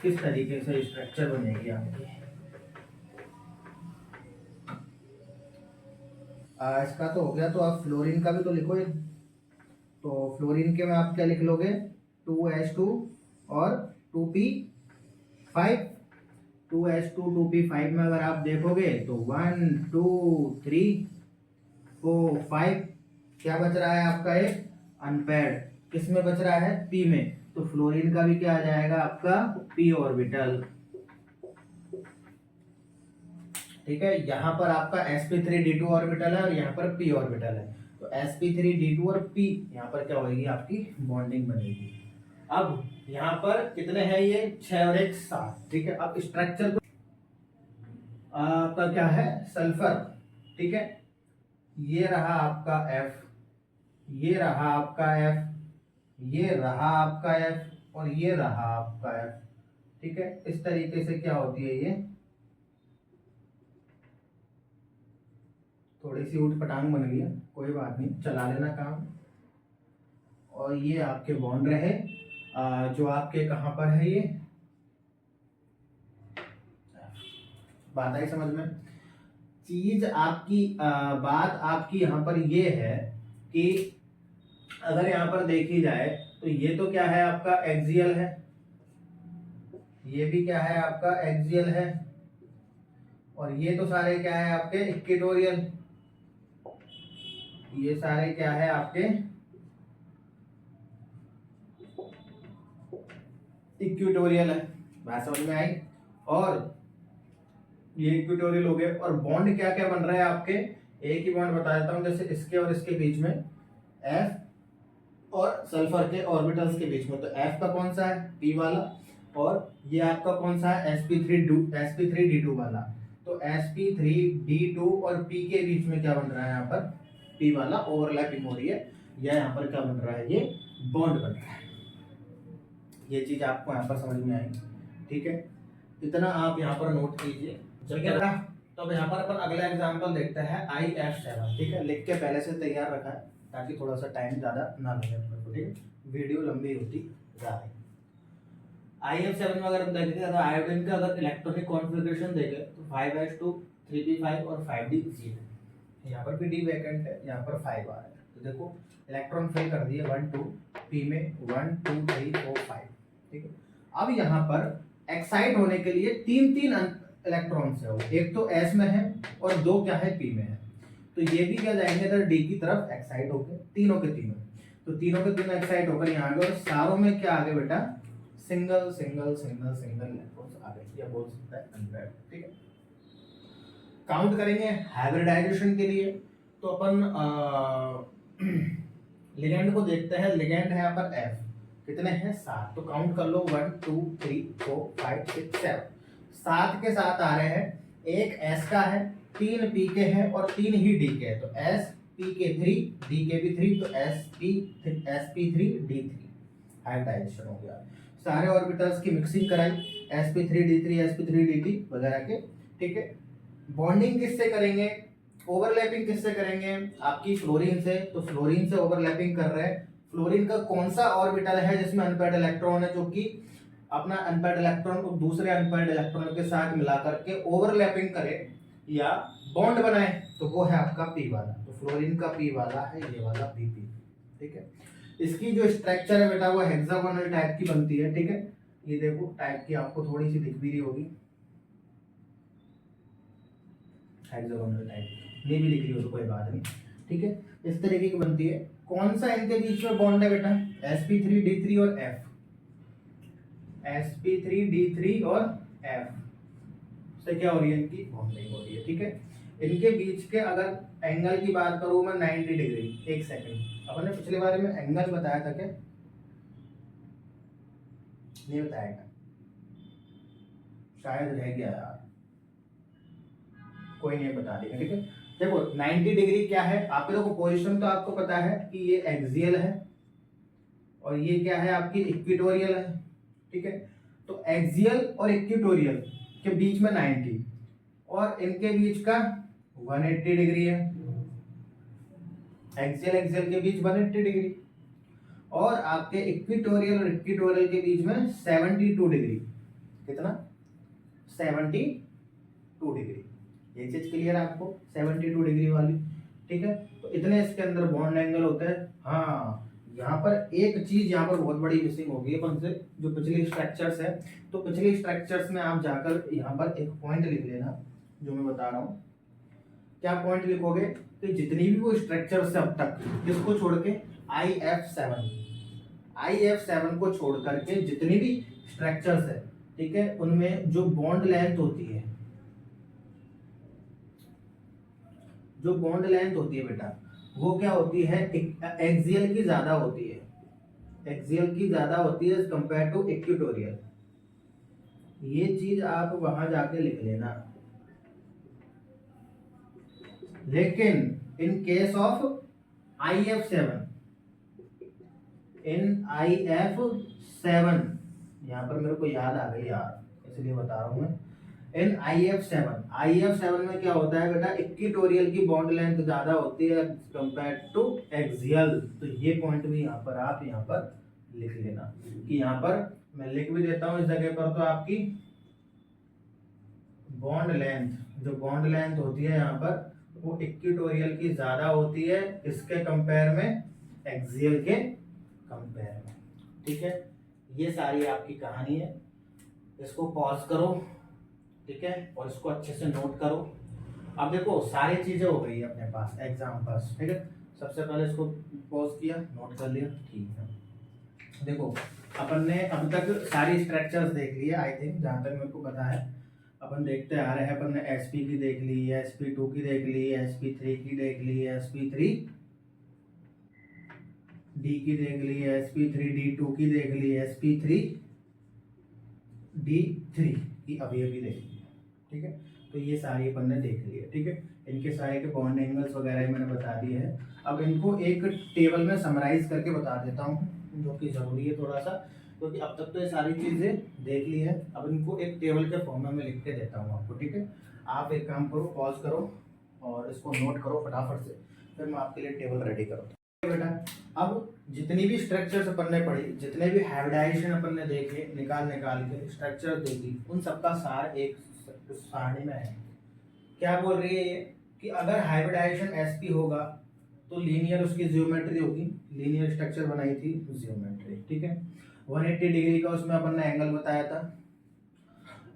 किस तरीके से स्ट्रक्चर बनेगी आपकी। इसका तो हो गया, तो आप फ्लोरीन का भी तो लिखो। तो फ्लोरीन के में आप क्या लिख लोगे? 2s2 और 2p5। 2s2 2p5 में अगर आप देखोगे तो 1 2 3 4 5 क्या बच रहा है आपका? एक अनपेयर्ड। किस में बच रहा है? p में। तो फ्लोरीन का भी क्या आ जाएगा आपका? p orbital. ठीक है। यहाँ पर आपका sp3d2 ऑर्बिटल है और यहाँ पर p ऑर्बिटल है, तो sp3d2 और p यहाँ पर क्या होगी? आपकी बॉन्डिंग बनेगी। अब यहाँ पर कितने हैं? ये 6 और 1 7। ठीक है। अब स्ट्रक्चर को आपका क्या है? सल्फर। ठीक है। ये रहा आपका F, ये रहा आपका F, ये रहा आपका F और ये रहा आपका F। ठीक है। इस तरीके से क्या होती है? ये थोड़ी सी ऊट पटांग बन गई है, कोई बात नहीं, चला लेना काम। और ये आपके बॉन्ड रहे, जो आपके कहाँ पर है? ये बात आई समझ में? चीज आपकी बात आपकी यहाँ पर ये है कि अगर यहाँ पर देखी जाए तो ये तो क्या है? आपका एक्सियल है, ये भी क्या है? आपका एक्सियल है, और ये तो सारे क्या है? आपके इक्वेटोरियल। ये सारे क्या है? आपके इक्वेटोरियल है। बात समझ में आई? और ये इक्वेटोरियल हो गए। और बॉन्ड क्या क्या बन रहा है आपके? एक ही बॉन्ड बता देता हूं, जैसे इसके और इसके बीच में, F और सल्फर के ऑर्बिटल्स के बीच में। तो F का कौन सा है? P वाला। और ये आपका कौन सा है? sp3d2 वाला। तो sp3d2 और P के बीच में क्या बन रहा है? यहाँ पर P वाला ओवरलैपिंग हो रही है, या यहाँ पर क्या बन रहा है? ये बॉन्ड बन रहा है। ये चीज आपको यहाँ पर समझ में आएगी। ठीक है। इतना आप यहाँ पर नोट कीजिए। चलिए, तो अब यहाँ पर अपन अगला एग्जांपल देखते हैं IF7। ठीक है। लिख के पहले से तैयार रखा है ताकि थोड़ा सा टाइम ज़्यादा ना लगे अपन को। ठीक है। वीडियो लंबी होती जा रही। IF7 में अगर हम देखें तो आयोडीन का अगर इलेक्ट्रॉनिक कॉन्फ़िगरेशन देखें तो 5s2 3p5 और 5d0। यहाँ पर भी d वैकेंट है, यहाँ पर 5 आ रहा है। तो देखो इलेक्ट्रॉन फिल कर दिए 1 2 पी में 1 2 3 4 5, ठीक है। अब यहाँ पर एक्साइट होने के लिए तीन तीन इलेक्ट्रॉन्स है, एक तो एस में है और दो क्या है पी में है, तो ये भी क्या जाएंगे इधर डी की तरफ एक्साइट होकर, तीनों के तीनों, तो तीनों के तीनों एक्साइट होकर यहाँ आ गए, और सारों में क्या आ गए बेटा, single single single single electrons आ गए, या बोल सकता है अनपेयर्ड, ठीक है। काउंट करेंगे हाइब्रिडाइजेशन के लिए, तो अपन लिगेंड को देखते हैं। लिगेंड है यहाँ पर एफ, कितने हैं 7, तो काउंट कर लो 1 2 3 4 5 6 7, 7 के साथ आ रहे हैं, एक एस का है, 3 पी के हैं और 3 ही डी के है, तो एस पी के 3 डी के भी 3, तो एस पी 3 डी 3 हाइब्रिडाइजेशन हो गया। सारे ऑर्बिटल्स की मिक्सिंग कराई, sp3 d3 sp3 dt वगैरह के, ठीक है। बॉन्डिंग किससे करेंगे, ओवरलैपिंग किससे करेंगे, आपकी फ्लोरीन से, तो फ्लोरीन से ओवरलैपिंग कर रहे हैं। फ्लोरीन का कौन सा ऑर्बिटल है जिसमें अनपेयर्ड इलेक्ट्रॉन है, जो कि अपना अनपेयर्ड इलेक्ट्रॉन को दूसरे अनपेयर्ड इलेक्ट्रॉन के साथ मिला करके ओवरलैपिंग करे या बॉन्ड बनाए, तो वो है आपका पी वाला, तो फ्लोरीन का पी वाला है ये वाला pp, ठीक है। इसकी जो स्ट्रक्चर है बेटा वो हेक्सागोनल टाइप की बनती है, ठीक है। ये देखो टाइप की आपको थोड़ी सी दिख भी रही होगी, हेक्सागोनल टाइप, नहीं भी लिख रही हो तो कोई बात नहीं, ठीक है। इस तरीके की बनती है। कौन सा इनके बीच में बॉन्ड है बेटा, sp3d3 और f, sp3d3 और f से क्या हो रही है, इनकी बॉन्डिंग हो रही है, ठीक है। इनके बीच के अगर एंगल की बात करूं मैं 90 डिग्री, एक सेकंड, अपन ने पिछले बारे में एंगल बताया था क्या, नहीं बताया था, शायद रह गया यार, कोई नहीं बता देगा, ठीक है। देखो 90 डिग्री क्या है, आपके देखो पोजीशन तो आपको पता है कि ये एक्सियल है और ये क्या है आपकी इक्वेटोरियल है, ठीक है। तो एक्सियल और इक्वेटोरियल के बीच में 90 और इनके बीच का 180 डिग्री है, एक्सियल एक्सियल के बीच 180 डिग्री, और आपके इक्वेटोरियल और इक्वेटोरियल के बीच में 72 डिग्री, कितना 72 डिग्री, ये चीज क्लियर है आपको 72 डिग्री वाली, ठीक है। तो इतने इसके अंदर बॉन्ड एंगल होता है। हाँ यहाँ पर एक चीज यहाँ पर बहुत बड़ी मिसिंग होगी अपन से, जो पिछले स्ट्रक्चर्स है, तो पिछले स्ट्रक्चर्स में आप जाकर यहाँ पर एक पॉइंट लिख लेना जो मैं बता रहा हूँ। क्या पॉइंट लिखोगे कि जितनी भी वो स्ट्रक्चर्स है अब तक, इसको छोड़ के IF7 को छोड़ करके जितनी भी स्ट्रक्चर्स है, ठीक है, उनमें जो बॉन्ड लेंथ होती है, जो बॉन्ड लेंथ होती है बेटा, वो क्या होती है, एक्सियल की ज्यादा होती है, एक्सियल की ज्यादा होती है कंपेयर टू इक्वेटोरियल। ये चीज आप वहां जाके लिख लेना। लेकिन in case of IF7, in IF7, यहाँ पर मेरे को याद आ गई यार, इसलिए बता रहा हूँ मैं, इन IF7 में क्या होता है बेटा, इक्वेटोरियल की बॉन्ड लेंथ ज्यादा होती है कंपेयर टू एक्सियल। तो ये पॉइंट भी यहाँ पर आप यहाँ पर लिख लेना, कि यहाँ पर मैं लिख भी देता हूँ इस जगह पर, तो आपकी बॉन्ड लेंथ, जो बॉन्ड लेंथ होती है यहाँ पर, वो इक्वेटोरियल की ज्यादा होती है, इसके कंपेयर में, एक्सियल के कंपेयर में, ठीक है। ये सारी आपकी कहानी है, इसको पॉज करो, ठीक है, और इसको अच्छे से नोट करो। अब देखो सारी चीजें हो गई है अपने पास एग्जाम पास, ठीक है। सबसे पहले इसको पॉज किया, नोट कर लिया, ठीक है। देखो अपन ने अब तक सारी स्ट्रक्चर्स देख ली है, आई थिंक जहां तक मेरे को पता है अपन देखते आ रहे हैं। अपन ने sp की देख ली, sp2 की देख ली, sp3 की देख ली, sp3 D की देख ली, sp3d2 की देख ली, sp3d3 की अभी देख ली, ठीक है। तो ये सारी अपन ने देख ली है, ठीक है। इनके सारे के बॉन्ड एंगल्स वगैरह मैंने बता दिए हैं। अब इनको एक टेबल में समराइज करके बता देता हूँ, जो कि जरूरी है थोड़ा सा, क्योंकि अब तक तो ये सारी चीजें देख ली है। अब इनको एक टेबल के फॉर्म में मैं लिख के देता हूँ आपको, ठीक है। आप एक काम करो, पॉज करो और इसको नोट करो फटाफट से, फिर मैं आपके लिए टेबल रेडी करूँ बेटा। अब जितनी भी स्ट्रक्चर्स अपन ने पढ़ी, जितने भी हाइब्रिडाइजेशन अपन ने देखे, निकाल के स्ट्रक्चर देखी, उन सबका सार एक सारणी में है। क्या बोल रही है ये, कि अगर हाइब्रिडाइजेशन sp होगा तो लीनियर उसकी जियोमेट्री होगी, लीनियर स्ट्रक्चर बनाई थी जियोमेट्री, ठीक है। 180 डिग्री का उसमें अपन ने एंगल बताया था।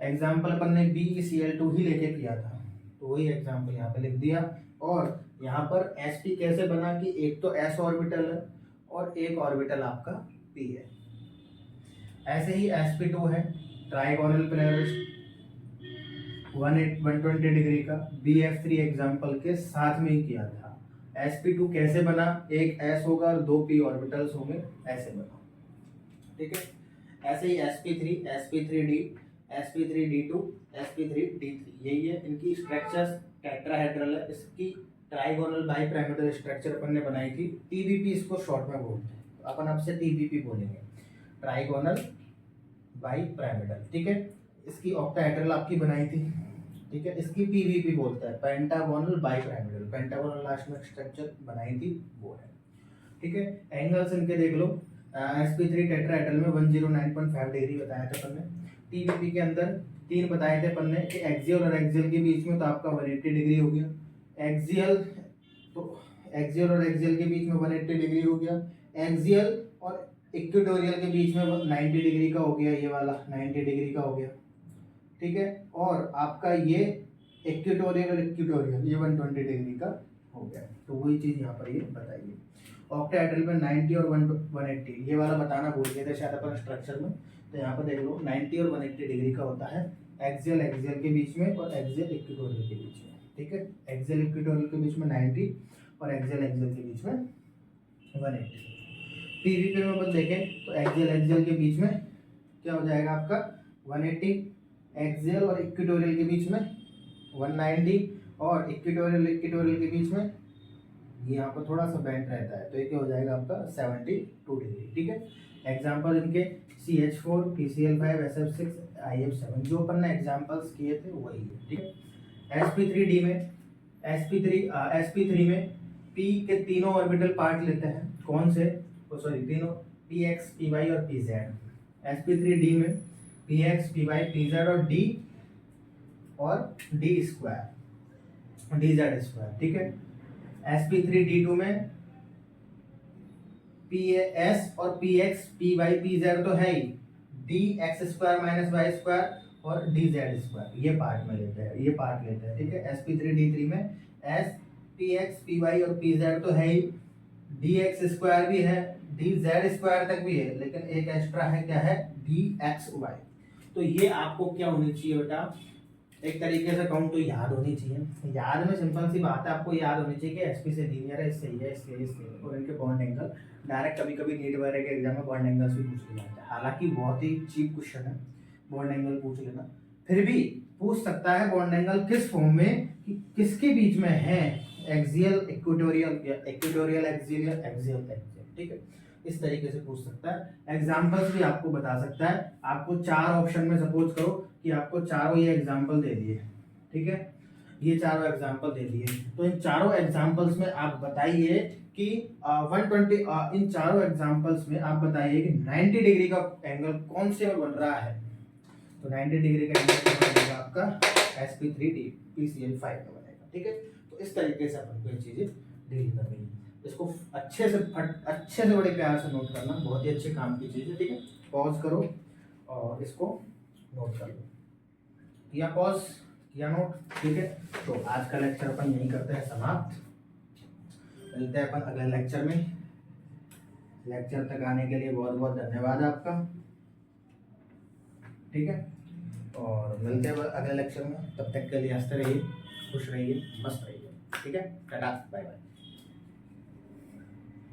एग्जाम्पल अपन ने BeCl2 ही लेके किया था, तो वही एग्जाम्पल यहाँ पे लिख दिया। और यहाँ पर sp कैसे बना कि एक तो s ऑर्बिटल है और एक ऑर्बिटल आपका p है। ऐसे ही sp2 है, ट्राइगोनल प्लेनरिस्ट 120 डिग्री का, BF3 एग्जाम्पल के साथ में ही किया था। sp2 कैसे बना, एक s होगा और दो p ऑर्बिटल्स होंगे, ऐसे बना, ठीक है। ऐसे ही sp3, sp3d, sp3d2, sp3d3, यही है इनकी स्ट्रक्चर्स। टेट्राहेड्रल है, इसकी ट्राइगोनल बाइपिरामिडल स्ट्रक्चर अपन ने बनाई थी, TBP इसको शॉर्ट में बोलते हैं, तो अपन अब से TBP बोलेंगे, ट्राइगोनल बाइपिरामिडल, ठीक है। इसकी ऑक्टाहेड्रल आपकी बनाई थी, ठीक है। इसकी PVP बोलता है, पेंटागोनल बाइपिरामिडल, पेंटागोनल लास्ट में स्ट्रक्चर बनाई थी वो है, ठीक है। एंगल्स इनके देख लो, sp3 टेट्राहेड्रल में 109.5 डिग्री बताया था अपन ने। TBP के अंदर 3 बताए थे अपन ने कि एक्सियल और एक्सियल के बीच में तो आपका 180 डिग्री हो गया, एक्सियल तो एक्सियल और एक्सियल के बीच में 180 डिग्री हो गया, एक्सियल और इक्वेटोरियल के बीच में 90 डिग्री का हो गया, ये वाला 90 डिग्री का हो गया, ठीक है। और आपका ये इक्वेटोरियल और इक्वेटोरियल ये 120 डिग्री का हो गया, तो वही चीज़ यहाँ पर ये बताइए। ऑक्टाहेड्रल में 90 और 180 ये वाला बताना भूल गए थे शायद अपन स्ट्रक्चर में, तो यहाँ पर देख लो 90 और 180 डिग्री का होता है, एक्सियल एक्सियल के बीच में और एक्सियल इक्वेटोरियल के बीच में, ठीक है। एक्सियल इक्वेटोरियल के बीच में 90 और एक्सियल एक्सियल के बीच में 180। PVP में अपन देखें तो एक्सियल एक्सियल के बीच में क्या हो जाएगा आपका 180, एक्सियल और इक्वेटोरियल के बीच में 190 और इक्वेटोरियल इक्वेटोरियल के बीच में ये यहाँ पर थोड़ा सा बेंड रहता है, तो ये क्या हो जाएगा आपका 72 डिग्री, ठीक है। एग्जाम्पल इनके CH4, PCl5, SF6, IF7 जो अपन ने एग्जाम्पल्स किए थे वही है, ठीक है। sp3d में sp3 में p के तीनों ऑर्बिटल पार्ट लेते हैं, कौन से, सॉरी तीनों px, py और pz। sp3d में px, py, pz और d स्क्वायर dz स्क्वायर, ठीक है। sp3d2 में pas और px, py, pz तो है ही, dx square minus y square और dz स्क्वायर ये पार्ट में लेते हैं, ये पार्ट लेते हैं, ठीक है। sp3d3 में s, px, py और pz तो है ही, dx स्क्वायर भी है, dz स्क्वायर तक भी है, लेकिन एक एक्स्ट्रा है, क्या है, dxy। तो ये आपको क्या होनी चाहिए बेटा, एक तरीके से कहूँ तो याद होनी चाहिए। याद में सिंपल सी बात है, आपको याद होनी चाहिए कि sp से लीनियर है, इससे है, इसलिए और इनके बॉन्ड एंगल डायरेक्ट कभी कभी नीट वगैरह के एग्जाम में बॉन्ड एंगल्स भी पूछ लिया जाता है, हालांकि बहुत ही चीप क्वेश्चन है, बॉन्ड एंगल पूछ लेना, फिर भी पूछ सकता है बॉन्ड एंगल किस फॉर्म में कि किसके बीच में है, एक्सियल इक्वेटोरियल या इक्वेटोरियल एक्सियल या एक्सियल एक्सियल, ठीक है। इस तरीके से पूछ सकता है। एग्जाम्पल्स भी आपको बता सकता है, आपको 4 ऑप्शन में सपोज करो कि आपको चारों ये एग्जाम्पल दे दिए, ठीक है, ये चारों एग्जाम्पल दे दिए, तो इन चारों एग्जाम्पल्स में आप बताइए कि 120 इन चारों एग्जाम्पल्स में आप बताइए कि 90 डिग्री का एंगल कौन से में बन रहा है, तो 90 डिग्री का एंगल बनेगा आपका sp3d PCl5 में बनेगा, ठीक है। तो इस तरीके से अपन को ये चीजें डील करनी है, इसको अच्छे से बड़े प्यार से नोट करना, बहुत ही अच्छे काम की चीज है, ठीक है। पॉज करो और इसको नोट कर लो, किया पॉज, किया नोट, ठीक है। तो आज का लेक्चर अपन यहीं करते हैं समाप्त, मिलते हैं अपन अगले लेक्चर में। लेक्चर तक आने के लिए बहुत बहुत धन्यवाद आपका, ठीक है, और मिलते हैं अगले लेक्चर में, तब तक के लिए हंसते रहिए, खुश रहिए, मस्त रहिए, ठीक है। Tata, bye bye.